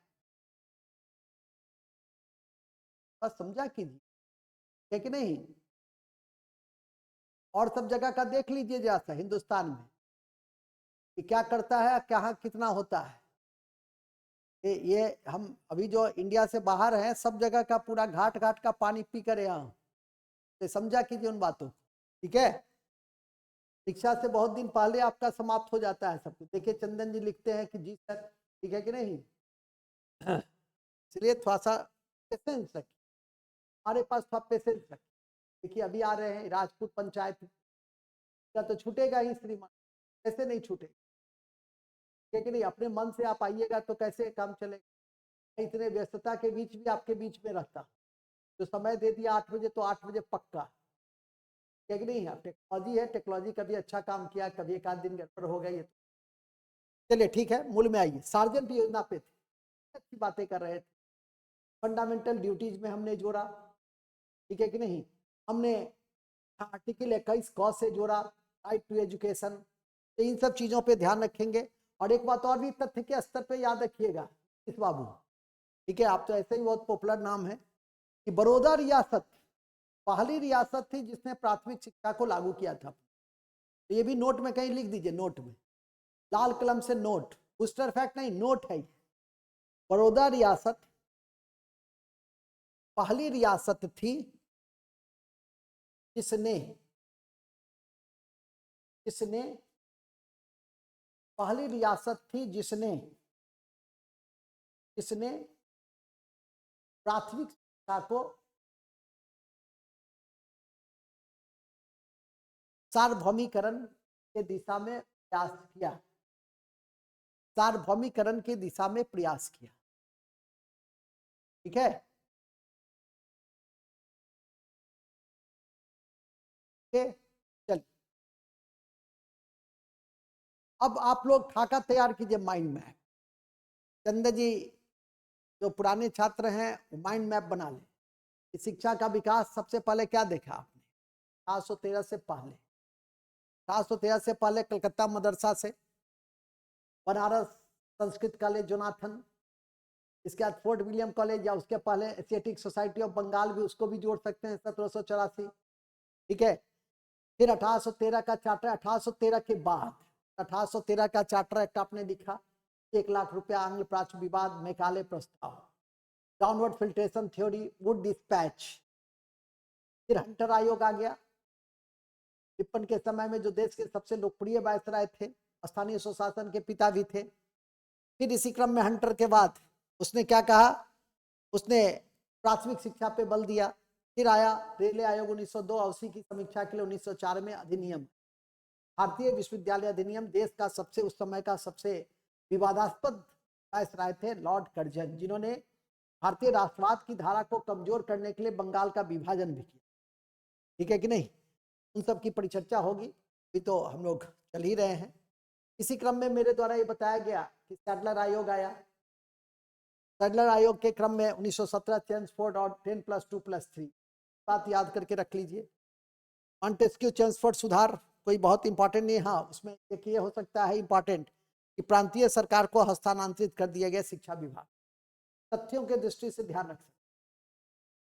बस समझा कीजिए, है कि नहीं? और सब जगह का देख लीजिए जैसा हिंदुस्तान में कि क्या करता है, कहाँ कितना होता है। ये हम अभी जो इंडिया से बाहर हैं, सब जगह का पूरा घाट घाट का पानी पी कर यहाँ, तो समझा कीजिए उन बातों, ठीक है? शिक्षा से बहुत दिन पहले आपका समाप्त हो जाता है सब कुछ। देखिए चंदन जी लिखते हैं कि जी सर, ठीक है कि नहीं? इसलिए थोड़ा सा पेशेंस रखिए, हमारे पास थोड़ा पेशेंस रखिए। देखिए अभी आ रहे हैं राजपूत पंचायत का, तो छूटेगा ही श्रीमान, कैसे नहीं छूटेगा, ठीक है कि नहीं? अपने मन से आप आइएगा तो कैसे काम चलेगा? इतने व्यस्तता के बीच भी आपके बीच में रहता, जो समय दे दिया 8 बजे, तो 8 बजे पक्का, ठीक है कि नहीं? अब टेक्नोलॉजी है, टेक्नोलॉजी कभी अच्छा काम किया, कभी एक आध दिन गड़बड़ हो गई। चलिए ठीक है, मूल में आइए। सार्जेंट योजना पे थे, अच्छी बातें कर रहे थे। फंडामेंटल ड्यूटीज में हमने जोड़ा, ठीक है कि नहीं? हमने आर्टिकल 21 क से जोड़ा, राइट टू एजुकेशन। तो इन सब चीजों पे ध्यान रखेंगे। और एक बात और भी तथ्य के स्तर पे याद रखिएगा इस बाबू, ठीक है? आप तो ऐसे ही बहुत पॉपुलर नाम है कि बड़ौदा रियासत पहली रियासत थी जिसने प्राथमिक शिक्षा को लागू किया था। तो ये भी नोट में कहीं लिख दीजिए, नोट में लाल कलम से नोट, बूस्टर फैक्ट नहीं, नोट है। बड़ौदा रियासत पहली रियासत थी जिसने जिसने पहली रियासत थी जिसने जिसने प्राथमिक शिक्षा को सार्वभौमिकरण के दिशा में प्रयास किया, सार्वभौमिकरण की दिशा में प्रयास किया, ठीक है? चल, अब आप लोग खाका तैयार कीजिए, माइंड मैप। चंद जी जो पुराने छात्र हैं वो माइंड मैप बना ले। शिक्षा का विकास सबसे पहले क्या देखा आपने? 1813 से पहले, 1813 से पहले कलकत्ता मदरसा से बनारस संस्कृत कॉलेज जोनाथन, इसके बाद फोर्ट विलियम कॉलेज, या उसके पहले एशियाटिक सोसाइटी ऑफ बंगाल भी, उसको भी जोड़ सकते हैं, 1784, ठीक है? फिर 1813 का चार्टर, 1813 के बाद 1813 का चार्टर एक्ट आपने लिखा, 1 लाख रुपया आंग्ल प्राच्य विवाद, मैकाले प्रस्ताव, downward filtration theory, Wood dispatch. फिर हंटर आयोग आ गया, टिप्पण के समय में जो देश के सबसे लोकप्रिय वायसराय थे, स्थानीय स्वशासन के पिता भी थे। फिर इसी क्रम में हंटर के बाद उसने क्या कहा, उसने प्राथमिक शिक्षा पे बल दिया। फिर आया रेलवे आयोग 1902, अवसी की समीक्षा के लिए 1904 में अधिनियम, भारतीय विश्वविद्यालय अधिनियम। देश का सबसे उस समय का सबसे विवादास्पद वायसराय थे लॉर्ड कर्जन, जिन्होंने भारतीय राष्ट्रवाद की धारा को कमजोर करने के लिए बंगाल का विभाजन भी किया, ठीक है कि नहीं? उन सब की परिचर्चा होगी, अभी तो हम लोग चल ही रहे हैं। इसी क्रम में मेरे द्वारा ये बताया गया कि सैडलर आयोग आया। सैडलर आयोग के क्रम में 1917 चेम्सफोर्ड और 10+2+3 बात याद करके रख लीजिए। मॉन्टेस्क्यू चेम्सफोर्ड सुधार कोई बहुत इंपॉर्टेंट नहीं, हाँ उसमें एक ये हो सकता है इंपॉर्टेंट कि प्रांतीय सरकार को हस्तांतरित कर दिया गया शिक्षा विभाग। तथ्यों के दृष्टि से ध्यान रख सकते,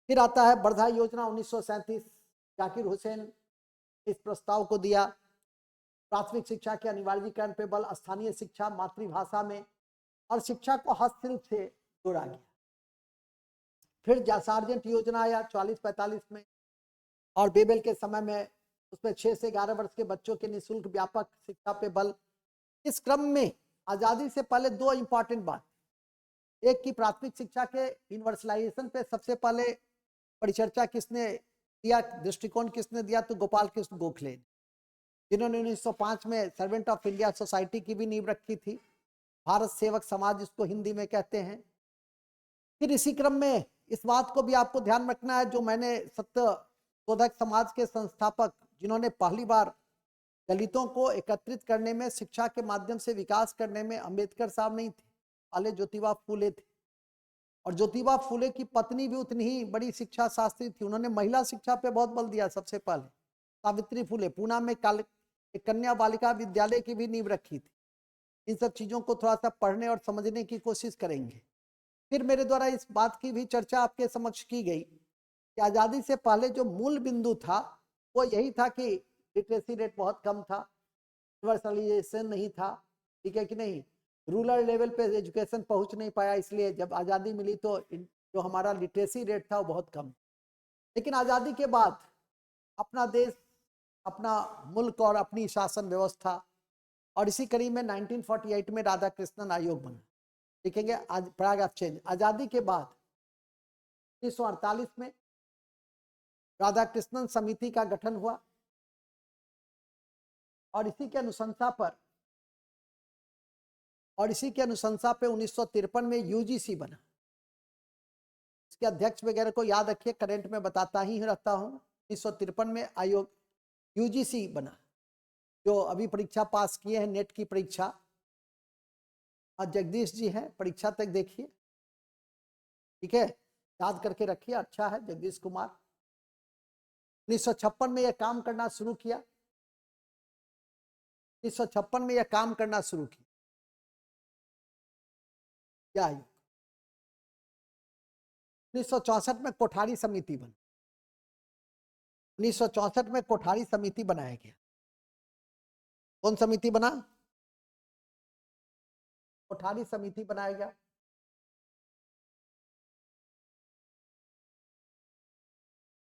फिर आता है वर्धा योजना 1937, जाकिर हुसैन इस प्रस्ताव को दिया। प्राथमिक शिक्षा के अनिवार्यीकरण पे बल, स्थानीय शिक्षा मातृभाषा में, और शिक्षा को हस्तशिल्प से जोड़ा गया। फिर सार्जेंट योजना आया 44-45 में, और बेबल के समय में उसमें 6 से 11 वर्ष के बच्चों के निःशुल्क व्यापक शिक्षा पे बल। इस क्रम में आजादी से पहले दो इंपॉर्टेंट बात, एक की प्राथमिक शिक्षा के यूनिवर्सलाइजेशन पे सबसे पहले परिचर्चा किसने दिया, दृष्टिकोण किसने दिया, तो गोपाल कृष्ण गोखले, जिन्होंने 1905 में सर्वेंट ऑफ इंडिया सोसाइटी की भी नींव रखी थी, भारत सेवक समाज इसको हिंदी में कहते हैं। फिर इसी क्रम में इस बात को भी आपको ध्यान रखना है, जो मैंने सत्य शोधक समाज के संस्थापक जिन्होंने पहली बार दलितों को एकत्रित करने में, शिक्षा के माध्यम से विकास करने में अंबेडकर साहब नहीं थे, पहले ज्योतिबा फूले थे। और ज्योतिबा फूले की पत्नी भी उतनी ही बड़ी शिक्षा शास्त्री थी, उन्होंने महिला शिक्षा पे बहुत बल दिया। सबसे पहले सावित्री फूले पूना में कन्या बालिका विद्यालय की भी नींव रखी थी। इन सब चीजों को थोड़ा सा पढ़ने और समझने की कोशिश करेंगे। फिर मेरे द्वारा इस बात की भी चर्चा आपके समक्ष की गई कि आजादी से पहले जो मूल बिंदु था वो यही था कि लिटरेसी रेट बहुत कम था, यूनिवर्सलाइजेशन नहीं था, ठीक है कि नहीं, रूरल लेवल पे एजुकेशन पहुंच नहीं पाया, इसलिए जब आज़ादी मिली तो जो हमारा लिटरेसी रेट था वो बहुत कम। लेकिन आज़ादी के बाद अपना देश, अपना मुल्क और अपनी शासन व्यवस्था, और इसी कड़ी में 1948 में राधा कृष्णन आयोग बना। देखेंगे आज पैराग्राफ चेंज, आज़ादी के बाद 1948 में राधा कृष्णन समिति का गठन हुआ, और इसी के अनुशंसा पे 1953 में यूजीसी बना। इसके अध्यक्ष वगैरह को याद रखिए, करंट में बताता ही रहता हूं। 1953 में आयोग यूजीसी बना, जो अभी परीक्षा पास किए हैं नेट की परीक्षा, और जगदीश जी हैं, परीक्षा तक देखिए, ठीक है, याद करके रखिए, अच्छा है जगदीश कुमार। 1956 में यह काम करना शुरू किया, 1956 में यह काम करना शुरू किया क्या आयोग। 1964 में कोठारी समिति बनी, 1964 में कोठारी समिति बनाया गया। कौन समिति बना? कोठारी समिति बनाया गया।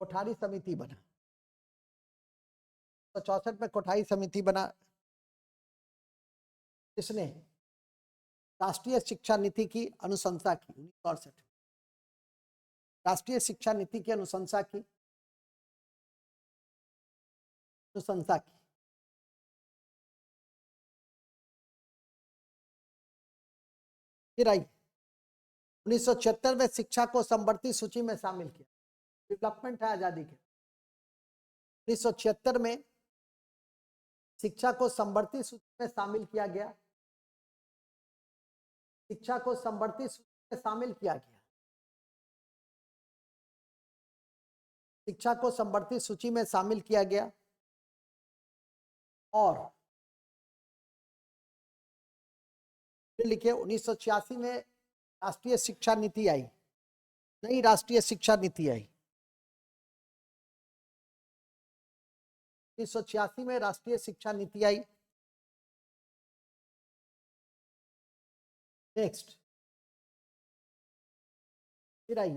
कोठारी समिति बना 64 में कोठारी समिति बना। इसने राष्ट्रीय शिक्षा नीति की अनुशंसा की 1968, राष्ट्रीय शिक्षा नीति की अनुशंसा की। फिर आई 1976 में शिक्षा को समवर्ती सूची में शामिल किया। डेवलपमेंट है आजादी के। 1976 में शिक्षा को समवर्ती सूची में शामिल किया गया, शिक्षा को समवर्ती सूची में शामिल किया गया, शिक्षा को समवर्ती सूची में शामिल किया गया। और फिर लिखे 1986 में राष्ट्रीय शिक्षा नीति आई, नई राष्ट्रीय शिक्षा नीति आई। 1986 में राष्ट्रीय शिक्षा नीति आई। नेक्स्ट फिर आई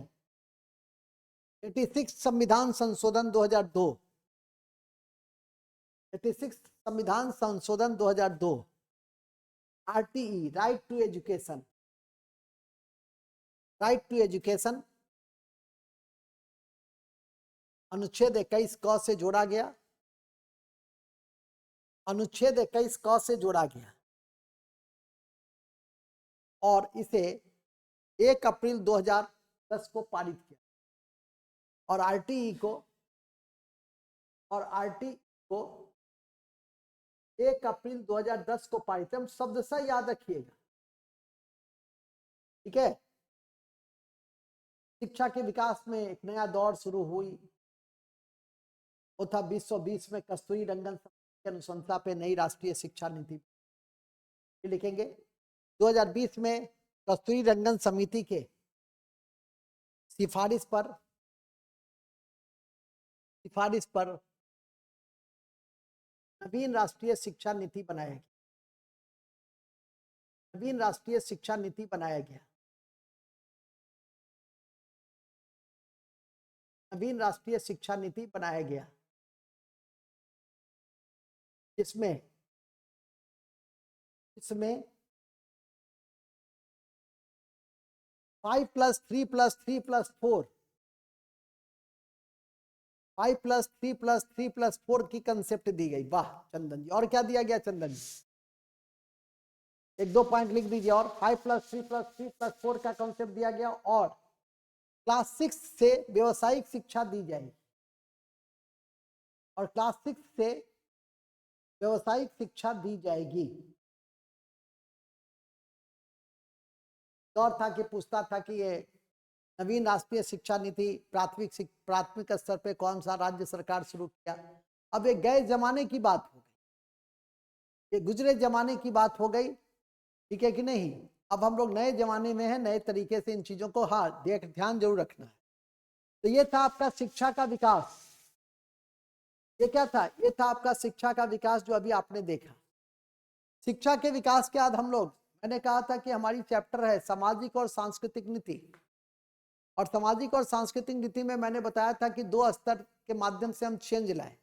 86 संविधान संशोधन 2002, 86 संविधान संशोधन 2002, RTE, right to education, right to education अनुच्छेद 21 क से जोड़ा गया, अनुच्छेद 21 क से जोड़ा गया, और इसे 1 अप्रैल 2010 को पारित किया। और आरटीई को 1 अप्रैल 2010 को पारित, हम शब्द से याद रखिएगा, ठीक है। शिक्षा के विकास में एक नया दौर शुरू हुई, वो था 2020 में कस्तूरी रंगन के अनुशंसा पे नई राष्ट्रीय शिक्षा नीति लिखेंगे। 2020 में कस्तूरी रंगन समिति के सिफारिश पर सिफारिश पर नवीन राष्ट्रीय शिक्षा नीति बनाया गया। नवीन राष्ट्रीय शिक्षा नीति बनाया गया। नवीन राष्ट्रीय शिक्षा नीति बनाया गया, जिसमें 5+3+3+4 5+3+3+4 की कंसेप्ट दी गई। वाह चंदन जी, और क्या दिया गया चंदन जी? एक दो पॉइंट लिख दीजिए। और 5+3+3+4 का कंसेप्ट दिया गया, और क्लास 6 से व्यवसायिक शिक्षा दी जाएगी, और क्लास 6 से व्यवसायिक शिक्षा दी जाएगी। दौर था कि पूछता था कि ये नवीन राष्ट्रीय शिक्षा नीति प्राथमिक स्तर पे कौन सा राज्य सरकार शुरू किया। अब ये गए जमाने की बात हो गई, ये गुजरे जमाने की बात हो गई, ठीक है कि नहीं। अब हम लोग नए जमाने में हैं, नए तरीके से इन चीजों को ध्यान जरूर रखना है। तो ये था आपका शिक्षा का विकास। ये क्या था? ये था आपका शिक्षा का विकास, जो अभी आपने देखा। शिक्षा के विकास के बाद हम लोग, मैंने कहा था कि हमारी चैप्टर है सामाजिक और सांस्कृतिक नीति, और सामाजिक और सांस्कृतिक नीति में मैंने बताया था कि 2 स्तर के माध्यम से हम चेंज लाए।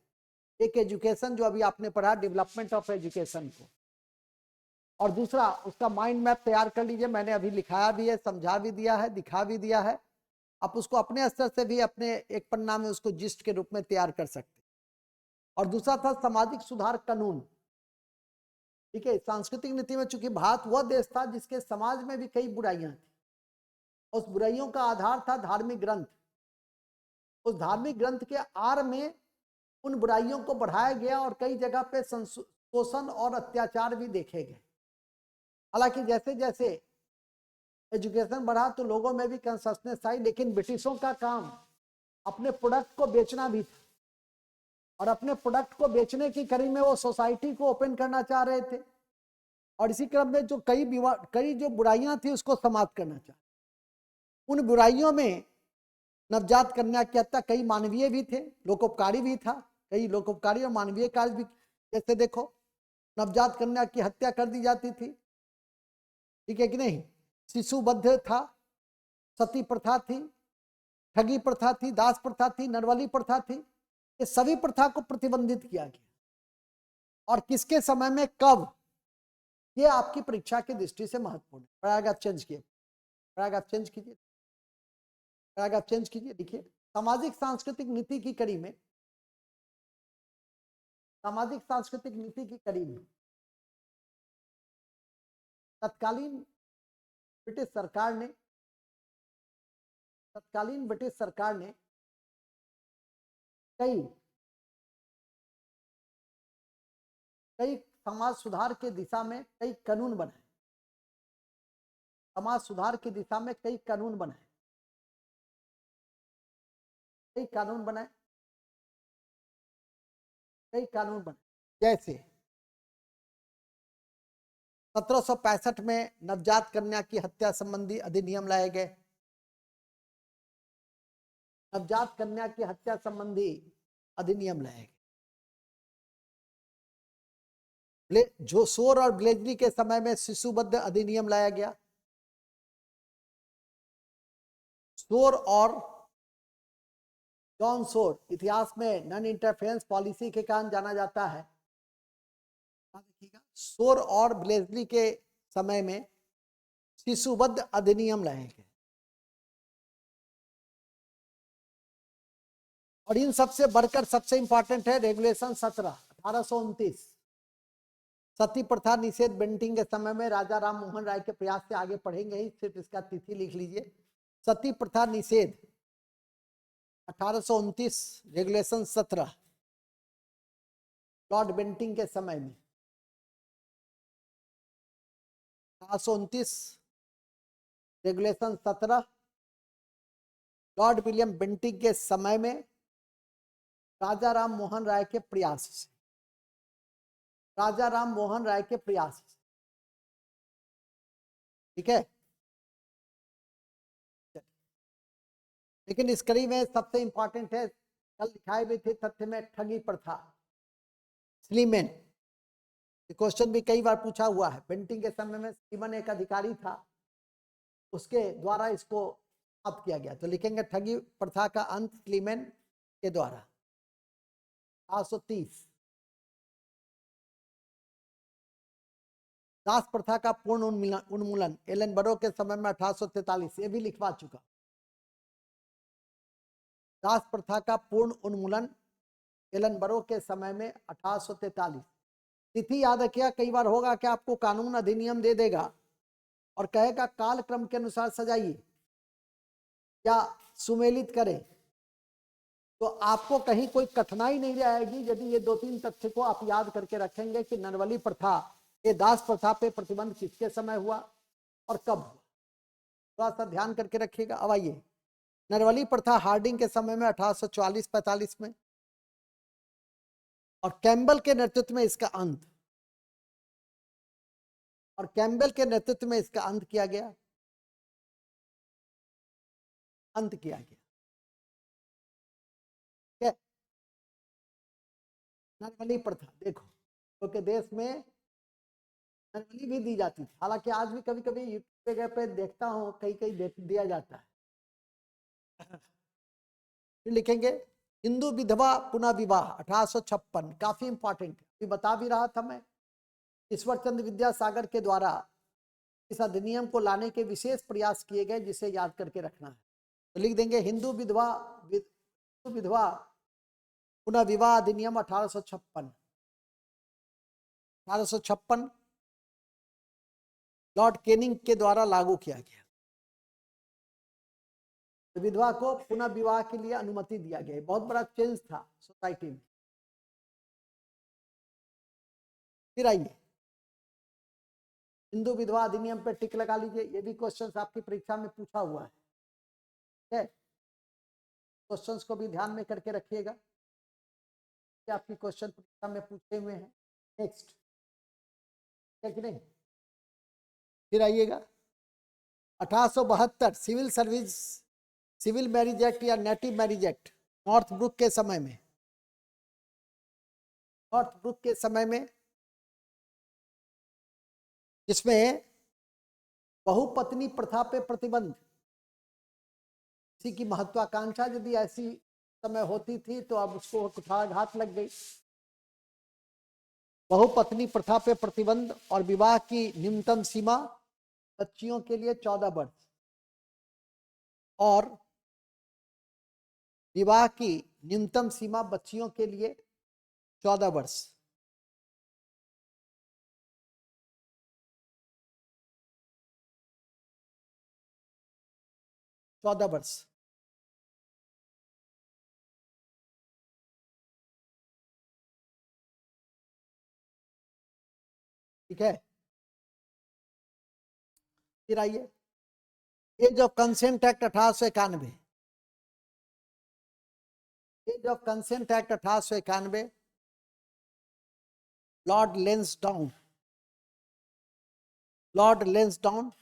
एक एजुकेशन, जो अभी आपने पढ़ा, डेवलपमेंट ऑफ एजुकेशन को, और दूसरा उसका माइंड मैप तैयार कर लीजिए। मैंने अभी लिखाया भी है, समझा भी दिया है, दिखा भी दिया है। आप उसको अपने स्तर से भी अपने एक पन्ना में उसको जिस्ट के रूप में तैयार कर सकते। और दूसरा था सामाजिक सुधार कानून, ठीक है। सांस्कृतिक नीति में चूंकि भारत वह देश था जिसके समाज में भी कई बुराइयां थी, उस बुराइयों का आधार था धार्मिक ग्रंथ। उस धार्मिक ग्रंथ के आड़ में उन बुराइयों को बढ़ाया गया, और कई जगह पे शोषण और अत्याचार भी देखे गए। हालांकि जैसे जैसे एजुकेशन बढ़ा तो लोगों में भी कंसिस्टेंस आई, लेकिन ब्रिटिशों का काम अपने प्रोडक्ट को बेचना भी था, और अपने प्रोडक्ट को बेचने की कड़ी में वो सोसाइटी को ओपन करना चाह रहे थे, और इसी क्रम में जो कई जो बुराइयां थी उसको समाप्त करना चाह। उन बुराइयों में नवजात कन्या की हत्या, कई मानवीय भी थे, लोकोपकारी भी था, कई लोकोपकारी और मानवीय कार्य भी। जैसे देखो, नवजात कन्या की हत्या कर दी जाती थी, ठीक है कि नहीं। शिशु वध था, सती प्रथा थी, ठगी प्रथा थी, दास प्रथा थी, नरवली प्रथा थी। ये सभी प्रथा को प्रतिबंधित किया गया, और किसके समय में कब, ये आपकी परीक्षा की दृष्टि से महत्वपूर्ण है। पैराग्राफ चेंज कीजिए, पैराग्राफ चेंज कीजिए, पैराग्राफ चेंज कीजिए। देखिए, सामाजिक सांस्कृतिक नीति की कड़ी में, सामाजिक सांस्कृतिक नीति की कड़ी में तत्कालीन ब्रिटिश सरकार ने कई कई समाज सुधार के दिशा में कई कानून बनाए। समाज सुधार की दिशा में कई कानून बनाए, कई कानून बनाए, कई कानून बनाए। जैसे 1765 में नवजात कन्या की हत्या संबंधी अधिनियम लाए गए। नवजात कन्या की हत्या संबंधी अधिनियम लाए गए। जो शोर और ब्लेजरी के समय में शिशुबद्ध अधिनियम लाया गया। शोर और जॉन शोर इतिहास में नॉन इंटरफेरेंस पॉलिसी के कारण जाना जाता है। देखिएगा, शोर और ब्लेजरी के समय में शिशुबद्ध अधिनियम लाए गए, और इन सबसे बढ़कर सबसे इंपॉर्टेंट है रेगुलेशन 17 1829। सती प्रथा निषेध बेंटिंग के समय में राजा राम मोहन राय के प्रयास से, आगे पढ़ेंगे ही, सिर्फ इसका तिथि लिख लीजिए। सती प्रथा निषेध 1829, रेगुलेशन 17, लॉर्ड बेंटिंग के समय में। 1829, रेगुलेशन 17, लॉर्ड विलियम बेंटिंग के समय में, राजा राम मोहन राय के प्रयास से, राजा राम मोहन राय के प्रयास से, ठीक है। लेकिन इस कड़ी में सबसे इंपॉर्टेंट है कल दिखाए हुए थे तथ्य में ठगी प्रथा, स्लीमेन, क्वेश्चन भी कई बार पूछा हुआ है। पेंटिंग के समय में स्लीमन एक अधिकारी था, उसके द्वारा इसको समाप्त किया गया। तो लिखेंगे ठगी प्रथा का अंत स्लीमेन के द्वारा। 830 दास प्रथा का पूर्ण उन्मूलन एलन बरो के समय में 1843, ये भी लिखवा चुका। दास प्रथा का पूर्ण उन्मूलन एलन बरो के समय में 1843। तिथि याद रखिएगा, कई बार होगा कि आपको कानून अधिनियम दे देगा और कहेगा काल क्रम के अनुसार सजाइए या सुमेलित करें, तो आपको कहीं कोई कठिनाई नहीं आएगी यदि ये 2-3 तथ्य को आप याद करके रखेंगे कि नरवली प्रथा, ये दास प्रथा पे प्रतिबंध किसके समय हुआ और कब हुआ, थोड़ा सा ध्यान करके रखिएगा। अब आइए, नरवली प्रथा हार्डिंग के समय में 1844-45 में, और कैम्बल के नेतृत्व में इसका अंत, और कैम्बल के नेतृत्व में इसका अंत किया गया, अंत किया गया। नरवली प्रथा देखो, क्योंकि देश में नरवली भी दी जाती थी, हालांकि आज भी कभी कभी यूट्यूब जगह पे देखता हूँ कहीं कहीं दिया जाता है। फिर लिखेंगे हिंदू विधवा पुनः विवाह 1856, काफी इंपॉर्टेंट है, बता भी रहा था मैं। ईश्वर चंद्र विद्यासागर के द्वारा इस अधिनियम को लाने के विशेष प्रयास किए गए, जिसे याद करके रखना है। तो लिख देंगे हिंदू विधवा पुनः विवाह अधिनियम 1856। 1856 लॉर्ड केनिंग के द्वारा लागू किया गया। तो विधवा को पुनः विवाह के लिए अनुमति दिया गया, बहुत बड़ा चेंज था सोसाइटी में। फिर आइए, हिंदू विधवा अधिनियम पर टिक लगा लीजिए, ये भी क्वेश्चंस आपकी परीक्षा में पूछा हुआ है, ठीक है। क्वेश्चंस को भी ध्यान में करके रखिएगा, आपकी क्वेश्चन परीक्षा में पूछे हुए हैं। नेक्स्ट, है कि नहीं। फिर आइएगा 1872 civil service, civil marriage act या native marriage act, Northbrook के समय में, नॉर्थ ब्रुक के समय में, जिसमें बहुपत्नी प्रथा पे प्रतिबंध, इसी की महत्वाकांक्षा यदि ऐसी समय होती थी तो अब उसको कुठाराघात लग गई। बहुपत्नी प्रथा पे प्रतिबंध और विवाह की न्यूनतम सीमा बच्चियों के लिए 14 वर्ष, और विवाह की न्यूनतम सीमा बच्चियों के लिए 14 वर्ष। ठीक है। फिर आइए age of consent act 1891, age of consent act 1891, lord Lansdowne, lord Lansdowne,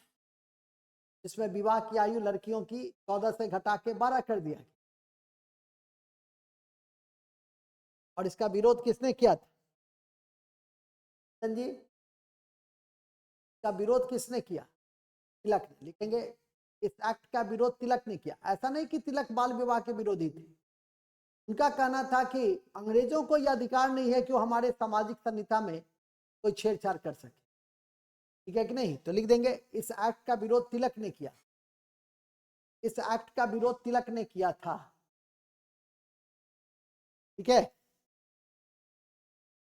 इसमें विवाह की आयु लड़कियों की 14 से घटा के 12 कर दिया गया। और इसका विरोध किसने किया था जी, का विरोध किसने किया, तिलक ने। लिखेंगे इस एक्ट का विरोध तिलक ने किया। ऐसा नहीं कि तिलक बाल विवाह के विरोधी थे, उनका कहना था कि अंग्रेजों को यह अधिकार नहीं है कि वो हमारे सामाजिक संहिता में कोई छेड़छाड़ कर सके, ठीक है कि नहीं। तो लिख देंगे इस एक्ट का विरोध तिलक ने किया, इस एक्ट का विरोध तिलक ने किया था, ठीक है,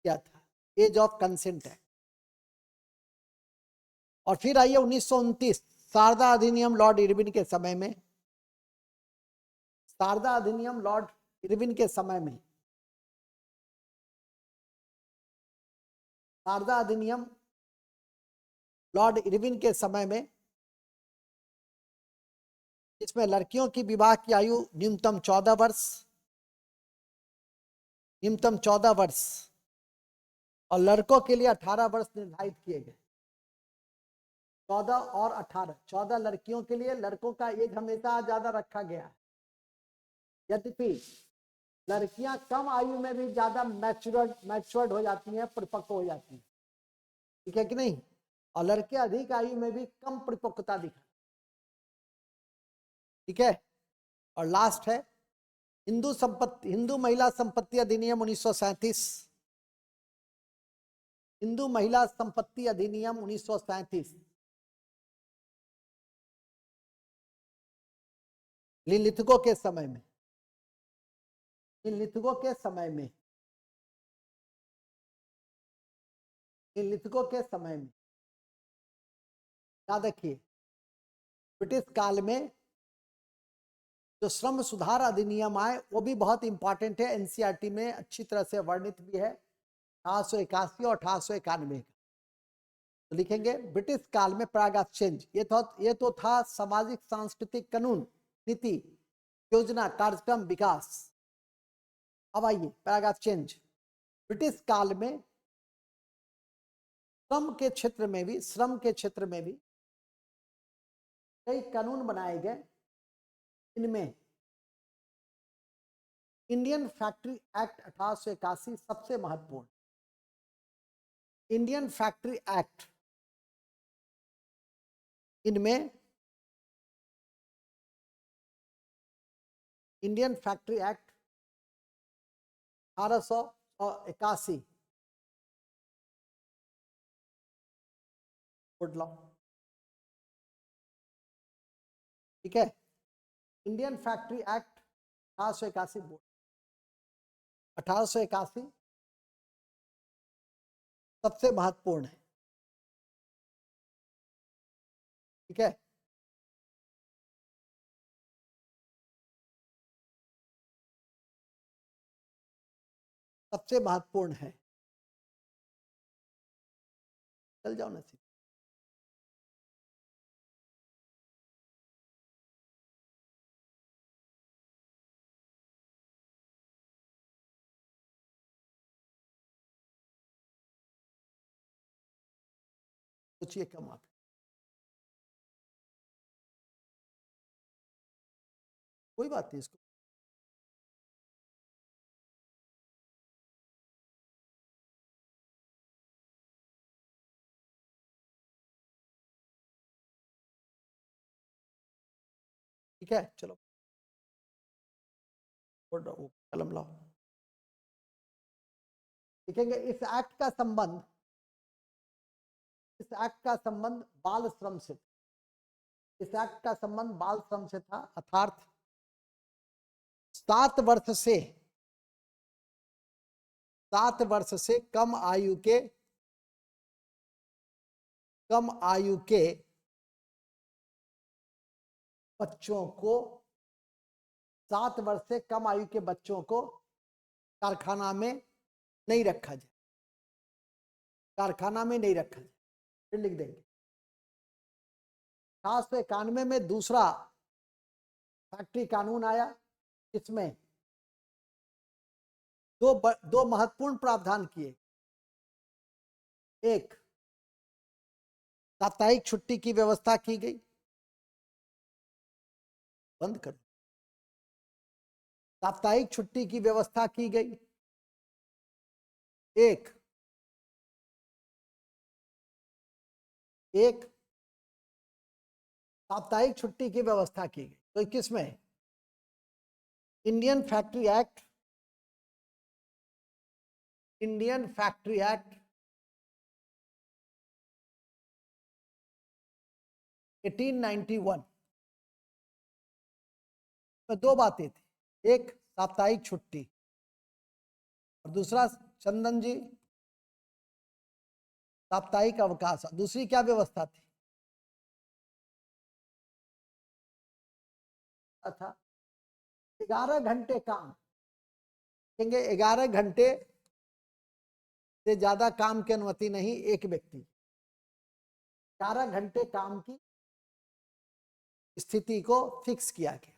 क्या था, एज ऑफ कंसेंट एक्ट। और फिर आइए 1929 शारदा अधिनियम लॉर्ड इरविन के समय में, शारदा अधिनियम लॉर्ड इरविन के समय में, शारदा अधिनियम लॉर्ड इरविन के समय में, इसमें लड़कियों की विवाह की आयु न्यूनतम 14 वर्ष, न्यूनतम 14 वर्ष, और लड़कों के लिए 18 वर्ष निर्धारित किए गए। 14 और 18, 14 लड़कियों के लिए, लड़कों का एज हमेशा ज्यादा रखा गया है। यद्यपि लड़कियां कम आयु में भी ज्यादा मैच्योर्ड हो जाती हैं, परिपक्व हो जाती हैं, ठीक है कि नहीं, और लड़के अधिक आयु में भी कम परिपक्वता दिखा, ठीक है। और लास्ट है हिंदू महिला संपत्ति अधिनियम 1937, हिंदू महिला संपत्ति अधिनियम 1937 लिलिथगो के समय में, लिलिथगो के समय में, लिलिथगो के समय में, याद रखिए ब्रिटिश काल में जो श्रम सुधार अधिनियम आए वो भी बहुत इंपॉर्टेंट है, एनसीईआरटी में अच्छी तरह से वर्णित भी है, 1881 और 1891 का। तो लिखेंगे ब्रिटिश काल में पैराग्राफ चेंज, ये तो था सामाजिक सांस्कृतिक कानून, नीति, योजना, कार्यक्रम, विकास। अब आइए पैराग्राफ चेंज। ब्रिटिश काल में श्रम के क्षेत्र में भी कई कानून बनाए गए, इनमें इंडियन फैक्ट्री एक्ट 1881 सबसे महत्वपूर्ण। इंडियन फैक्ट्री एक्ट, इनमें Indian factory act 1881 good law, ठीक है। इंडियन फैक्ट्री एक्ट 1881 बोर्ड 1881 सबसे महत्वपूर्ण है, ठीक है। सबसे महत्वपूर्ण है, चल जाओ नसीब। पूछिए कम आप, कोई बात नहीं, इसको ठीक है। चलो कलम लाओ। लिखेंगे इस एक्ट का संबंध, इस एक्ट का संबंध बाल श्रम से, इस एक्ट का संबंध बाल श्रम से था, अर्थात 7 वर्ष से कम आयु के बच्चों को, 7 वर्ष से कम आयु के बच्चों को कारखाना में नहीं रखा जाए, कारखाना में नहीं रखा जाए। फिर लिख देंगे 1891 में दूसरा फैक्ट्री कानून आया, इसमें दो महत्वपूर्ण प्रावधान किए। एक, साप्ताहिक छुट्टी की व्यवस्था की गई, बंद करो, साप्ताहिक छुट्टी की व्यवस्था की गई। एक साप्ताहिक छुट्टी की व्यवस्था की गई। तो किसमें? इंडियन फैक्ट्री एक्ट 1891 में 2 बातें थी, एक साप्ताहिक छुट्टी और दूसरा चंदन जी साप्ताहिक अवकाश। दूसरी क्या व्यवस्था थी? अच्छा, 11 घंटे काम, कहेंगे 11 घंटे से ज्यादा काम की अनुमति नहीं, एक व्यक्ति। 11 घंटे काम की स्थिति को फिक्स किया गया,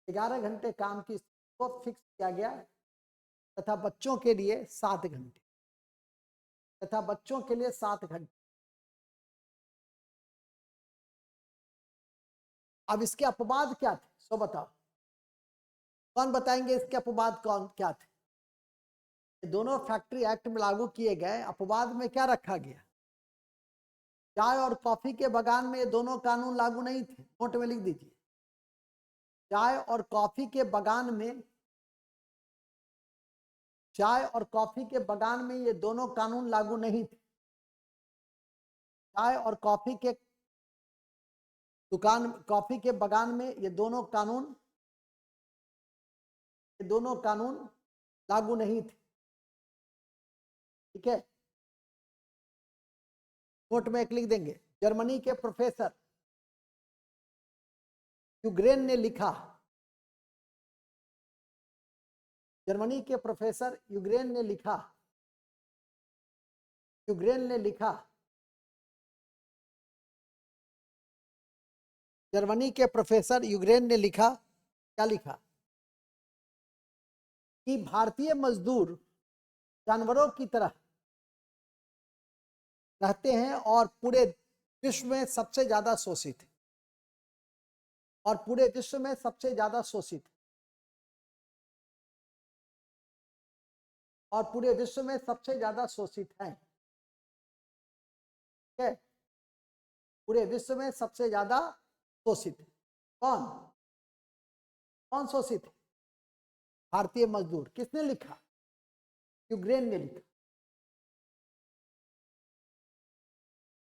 11 घंटे काम की स्थिति को फिक्स किया गया, तथा बच्चों के लिए 7 घंटे, तथा बच्चों के लिए 7 घंटे। अब इसके अपवाद क्या थे, सो बताओ। कौन बताएंगे इसके अपवाद कौन क्या थे? ये दोनों फैक्ट्री एक्ट में लागू किए गए, अपवाद में क्या रखा गया? चाय और कॉफी के बगान में ये दोनों कानून लागू नहीं थे, नोट में लिख दीजिए। चाय और कॉफी के बगान में, चाय और कॉफी के बगान में ये दोनों कानून लागू नहीं थे। चाय और कॉफी के दुकान, कॉफी के बगान में ये दोनों कानून लागू नहीं थे। ठीक है, नोट में एक लिख देंगे। जर्मनी के प्रोफेसर यूग्रेन ने लिखा, जर्मनी के प्रोफेसर यूग्रेन ने लिखा, यूग्रेन ने लिखा, जर्मनी के प्रोफेसर यूग्रेन ने लिखा, क्या लिखा? कि भारतीय मजदूर जानवरों की तरह रहते हैं और पूरे विश्व में सबसे ज्यादा शोषित है, और पूरे विश्व में सबसे ज्यादा शोषित है, और पूरे विश्व में सबसे ज्यादा शोषित है। ठीक है, पूरे विश्व में सबसे ज्यादा शोषित है। कौन कौन शोषित है? भारतीय मजदूर। किसने लिखा? यूक्रेन ने लिखा।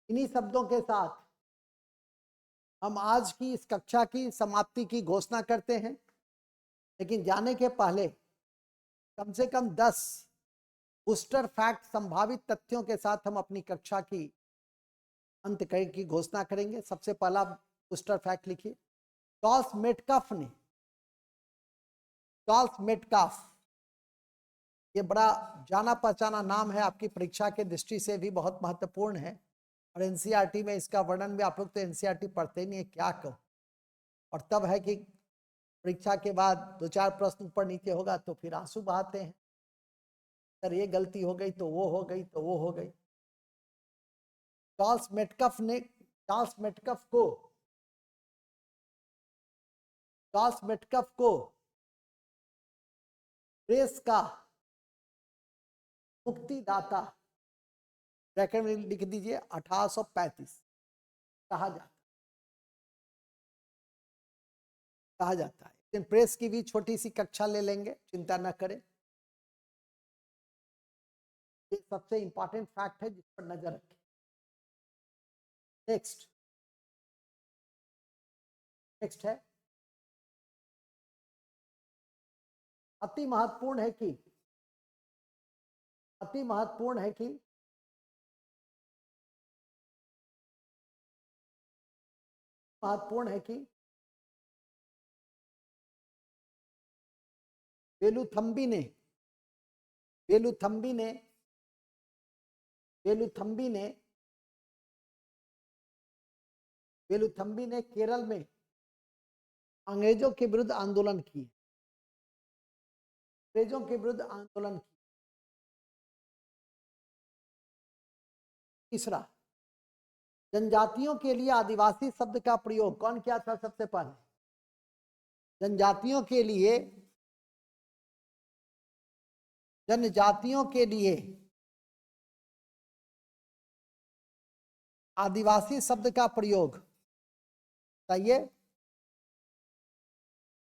इन्हीं शब्दों के साथ हम आज की इस कक्षा की समाप्ति की घोषणा करते हैं, लेकिन जाने के पहले कम से कम 10 बूस्टर फैक्ट संभावित तथ्यों के साथ हम अपनी कक्षा की अंत की घोषणा करेंगे। सबसे पहला बूस्टर फैक्ट लिखिए। चार्ल्स मेटकाफ, ये बड़ा जाना पहचाना नाम है, आपकी परीक्षा के दृष्टि से भी बहुत महत्वपूर्ण है, और एनसीईआरटी में इसका वर्णन भी, आप लोग तो एनसीईआरटी पढ़ते नहीं है, क्या कहो। और तब है कि परीक्षा के बाद 2-4 प्रश्न ऊपर नीचे होगा तो फिर आंसू बहाते हैं, सर ये गलती हो गई तो वो हो गई तो वो हो गई। चार्ल्स मेटकफ को प्रेस का मुक्तिदाता, ब्रैकेट में लिख दीजिए 1835 कहा जाता है। लेकिन प्रेस की भी छोटी सी कक्षा ले लेंगे, चिंता न करें। ये सबसे इंपॉर्टेंट फैक्ट है जिस पर नजर रखें। नेक्स्ट है, अति महत्वपूर्ण है कि वेलुथम्बी ने केरल में अंग्रेजों के विरुद्ध आंदोलन किए। तीसरा, जनजातियों के लिए आदिवासी शब्द का प्रयोग कौन किया था सबसे पहले? जनजातियों के लिए आदिवासी शब्द का प्रयोग, बताइए,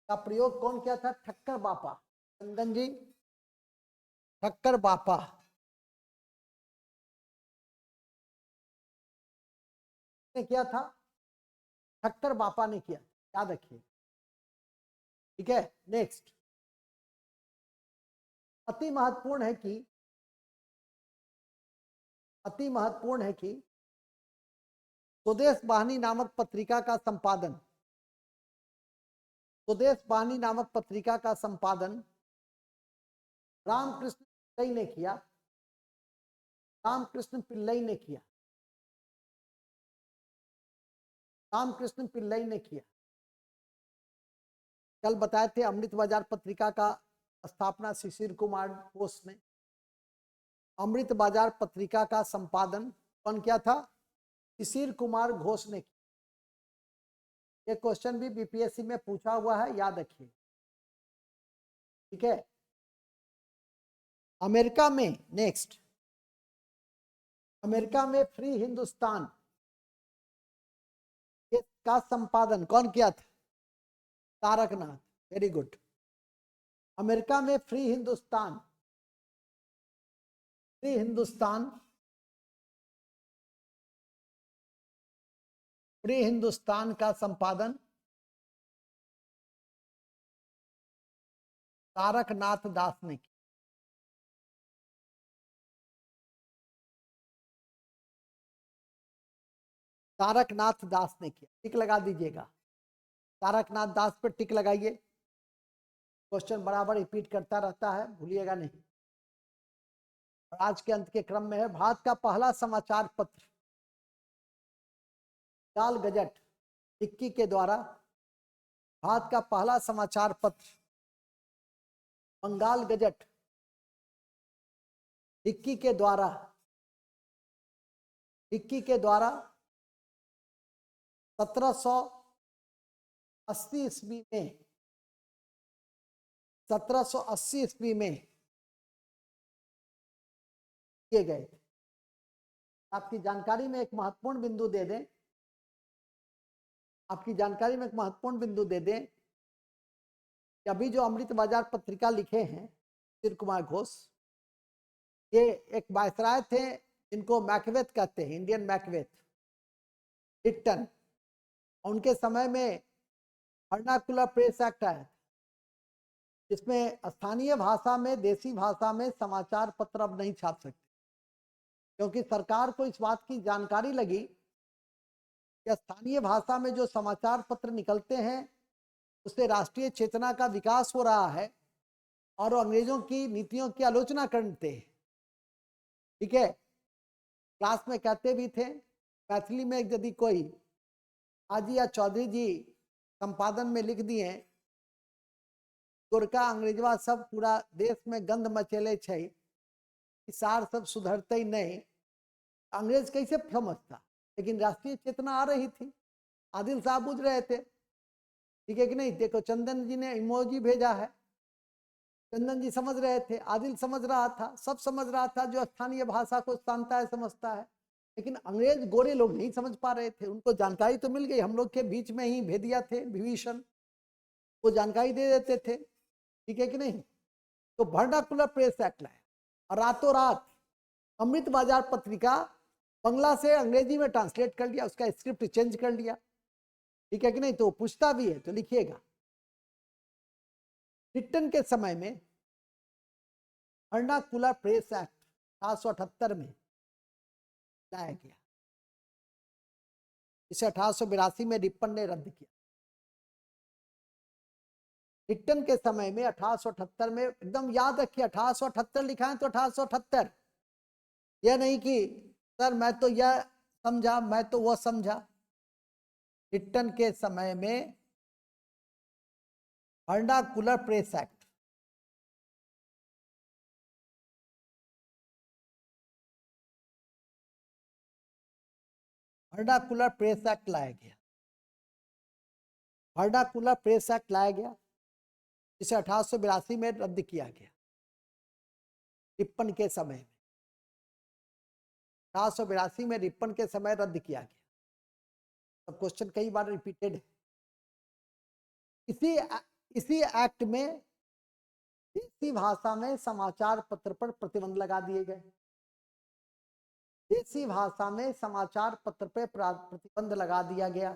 का प्रयोग कौन किया था? ठक्कर बापा। चंदन जी, ठक्कर बापा ने किया था, ठक्कर बापा ने किया, याद रखिए। ठीक है, नेक्स्ट, अति महत्वपूर्ण है कि स्वदेश वाहिनी नामक पत्रिका का संपादन रामकृष्ण पिल्लई ने किया। कल बताए थे अमृत बाजार पत्रिका का स्थापना शिशिर कुमार घोष ने। अमृत बाजार पत्रिका का संपादन कौन किया था? शिशिर कुमार घोष ने किया। ये क्वेश्चन भी बीपीएससी में पूछा हुआ है, याद रखिए। ठीक है। अमेरिका में नेक्स्ट, अमेरिका में फ्री हिंदुस्तान का संपादन कौन किया था? तारकनाथ। Very good. अमेरिका में free Hindustan, free Hindustan, free Hindustan का संपादन तारकनाथ दास ने किया। तारकनाथ दास ने किया, टिक लगा दीजिएगा। तारकनाथ दास पर टिक लगाइए। क्वेश्चन बराबर रिपीट करता रहता है, भूलिएगा नहीं। और आज के अंत के क्रम में है, भारत का पहला समाचार पत्र बंगाल गजट इक्की के द्वारा, भारत का पहला समाचार पत्र बंगाल गजट इक्की के द्वारा, इक्की के द्वारा 1780 ईस्वी में, 1780 ईस्वी में किए गए। आपकी जानकारी में एक महत्वपूर्ण बिंदु दे दें, आपकी जानकारी में एक महत्वपूर्ण बिंदु दे दें कि अभी जो अमृत बाजार पत्रिका लिखे हैं वीर कुमार घोष, ये एक वायसराय थे, इनको मैकबेथ कहते हैं, इंडियन मैकबेथ, लिट्टन। उनके समय में वर्नाकुलर प्रेस एक्ट आया, जिसमें स्थानीय भाषा में, देसी भाषा में समाचार पत्र अब नहीं छाप सकते, क्योंकि सरकार को इस बात की जानकारी लगी कि स्थानीय भाषा में जो समाचार पत्र निकलते हैं उससे राष्ट्रीय चेतना का विकास हो रहा है और अंग्रेजों की नीतियों की आलोचना करते हैं। ठीक है, क्लास में कहते भी थे, मैथिली में यदि कोई हाजी या चौधरी जी संपादन में लिख दिए गोरका अंग्रेजवा सब पूरा देश में गंध मचेले छे, सार सब सुधरते ही नहीं, अंग्रेज कैसे समझता? लेकिन राष्ट्रीय चेतना आ रही थी, आदिल साहब बुझ रहे थे। ठीक है कि नहीं? देखो चंदन जी ने इमोजी भेजा है, चंदन जी समझ रहे थे, आदिल समझ रहा था, सब समझ रहा था, जो स्थानीय भाषा को जानता है समझता है। लेकिन अंग्रेज गोरे लोग नहीं समझ पा रहे थे। उनको जानकारी तो मिल गई, हम लोग के बीच में ही भेदिया थे विभीषण, वो जानकारी दे देते थे। ठीक है कि नहीं? तो वर्नाकुलर प्रेस एक्ट लाए और रातों रात अमृत बाजार पत्रिका बंगला से अंग्रेजी में ट्रांसलेट कर लिया, उसका स्क्रिप्ट चेंज कर लिया। ठीक है कि नहीं? तो पूछता भी है तो लिखिएगा। लिट्टन के समय में वर्नाकुलर प्रेस एक्ट 1878 में लाया गया, इसे 1882 में रिपन ने रद्द किया। लिट्टन के समय में 1878 में, एकदम याद रखिए 1878 लिखा है तो 1878, यह नहीं कि सर मैं तो यह समझा, मैं तो वह समझा। लिट्टन के समय में vernacular press act, vernacular press act लाया गया, वर्नाकुलर प्रेस एक्ट लाया गया, जिसे 1882 में रद्द किया गया। रिपन के समय में 1882 में रिपन के समय रद्द किया गया। अब क्वेश्चन कई बार रिपीटेड है। इसी एक्ट में देसी भाषा में समाचार पत्र पर प्रतिबंध लगा दिए गए। देसी भाषा में समाचार पत्र पर प्रतिबंध लगा दिया गया।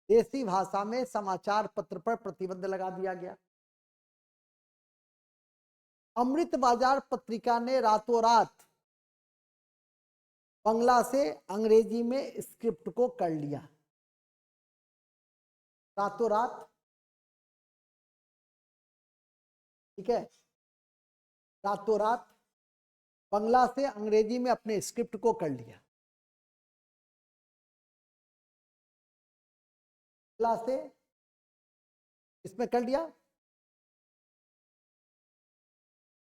देसी भाषा में समाचार पत्र पर प्रतिबंध लगा दिया गया। अमृत बाजार पत्रिका ने रातों रात बंगला से अंग्रेजी में स्क्रिप्ट को कर लिया, रातों रात। ठीक है, रातों रात बंगला से अंग्रेजी में अपने स्क्रिप्ट को कर लिया। बंगला से इसमें कर लिया,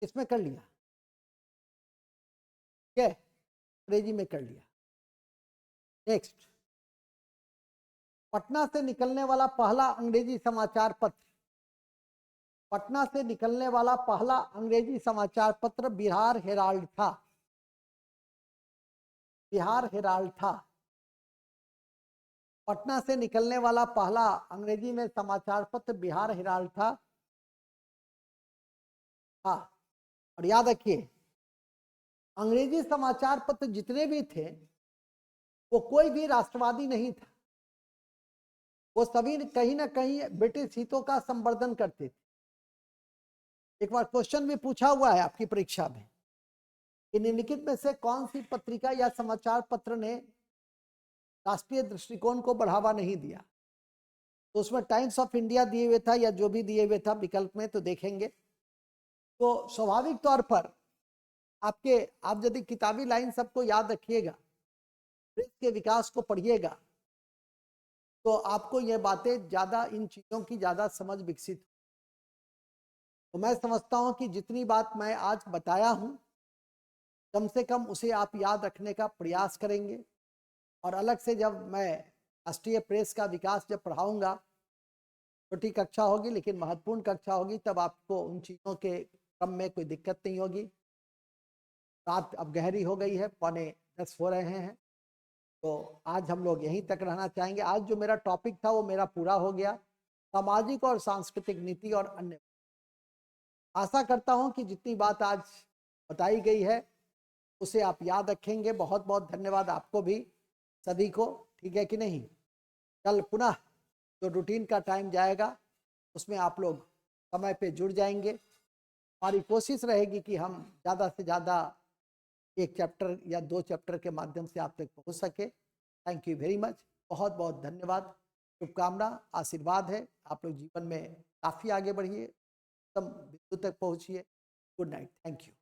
इसमें कर लिया, ठीक है, अंग्रेजी में कर लिया। नेक्स्ट, पटना से निकलने वाला पहला अंग्रेजी समाचार पत्र, पटना से निकलने वाला पहला अंग्रेजी समाचार पत्र बिहार हेराल्ड था। बिहार हेराल्ड था। पटना से निकलने वाला पहला अंग्रेजी में समाचार पत्र बिहार हेराल्ड था। हाँ, और याद रखिए अंग्रेजी समाचार पत्र जितने भी थे वो कोई भी राष्ट्रवादी नहीं था, वो सभी कहीं ना कहीं ब्रिटिश हितों का संवर्धन करते थे। एक बार क्वेश्चन भी पूछा हुआ है आपकी परीक्षा में कि निम्नलिखित में से कौन सी पत्रिका या समाचार पत्र ने राष्ट्रीय दृष्टिकोण को बढ़ावा नहीं दिया। तो उसमें टाइम्स ऑफ इंडिया दिए हुए था या जो भी दिए हुए था विकल्प में, तो देखेंगे तो स्वाभाविक तौर पर आप यदि किताबी लाइन सबको याद रखिएगा, प्रेस के विकास को पढ़िएगा, तो आपको ये बातें ज्यादा, इन चीजों की ज्यादा समझ विकसित। तो मैं समझता हूं कि जितनी बात मैं आज बताया हूं कम से कम उसे आप याद रखने का प्रयास करेंगे। और अलग से जब मैं राष्ट्रीय प्रेस का विकास जब पढ़ाऊंगा, छोटी कक्षा होगी लेकिन महत्वपूर्ण कक्षा होगी, तब आपको उन चीज़ों के क्रम में कोई दिक्कत नहीं होगी। रात अब गहरी हो गई है, 9:45 हो रहे हैं, तो आज हम लोग यहीं तक रहना चाहेंगे। आज जो मेरा टॉपिक था वो मेरा पूरा हो गया, सामाजिक और सांस्कृतिक नीति और अन्य। आशा करता हूं कि जितनी बात आज बताई गई है उसे आप याद रखेंगे। बहुत बहुत धन्यवाद आपको भी, सभी को, ठीक है कि नहीं। कल पुनः जो रूटीन का टाइम जाएगा उसमें आप लोग समय पे जुड़ जाएंगे। हमारी कोशिश रहेगी कि हम ज़्यादा से ज़्यादा एक चैप्टर या 2 चैप्टर के माध्यम से आप तक पहुँच सके। थैंक यू वेरी मच, बहुत बहुत धन्यवाद। शुभकामना, आशीर्वाद है, आप लोग जीवन में काफ़ी आगे बढ़िए, उत्तम बिंदु तक पहुँचिए। Good night, thank you.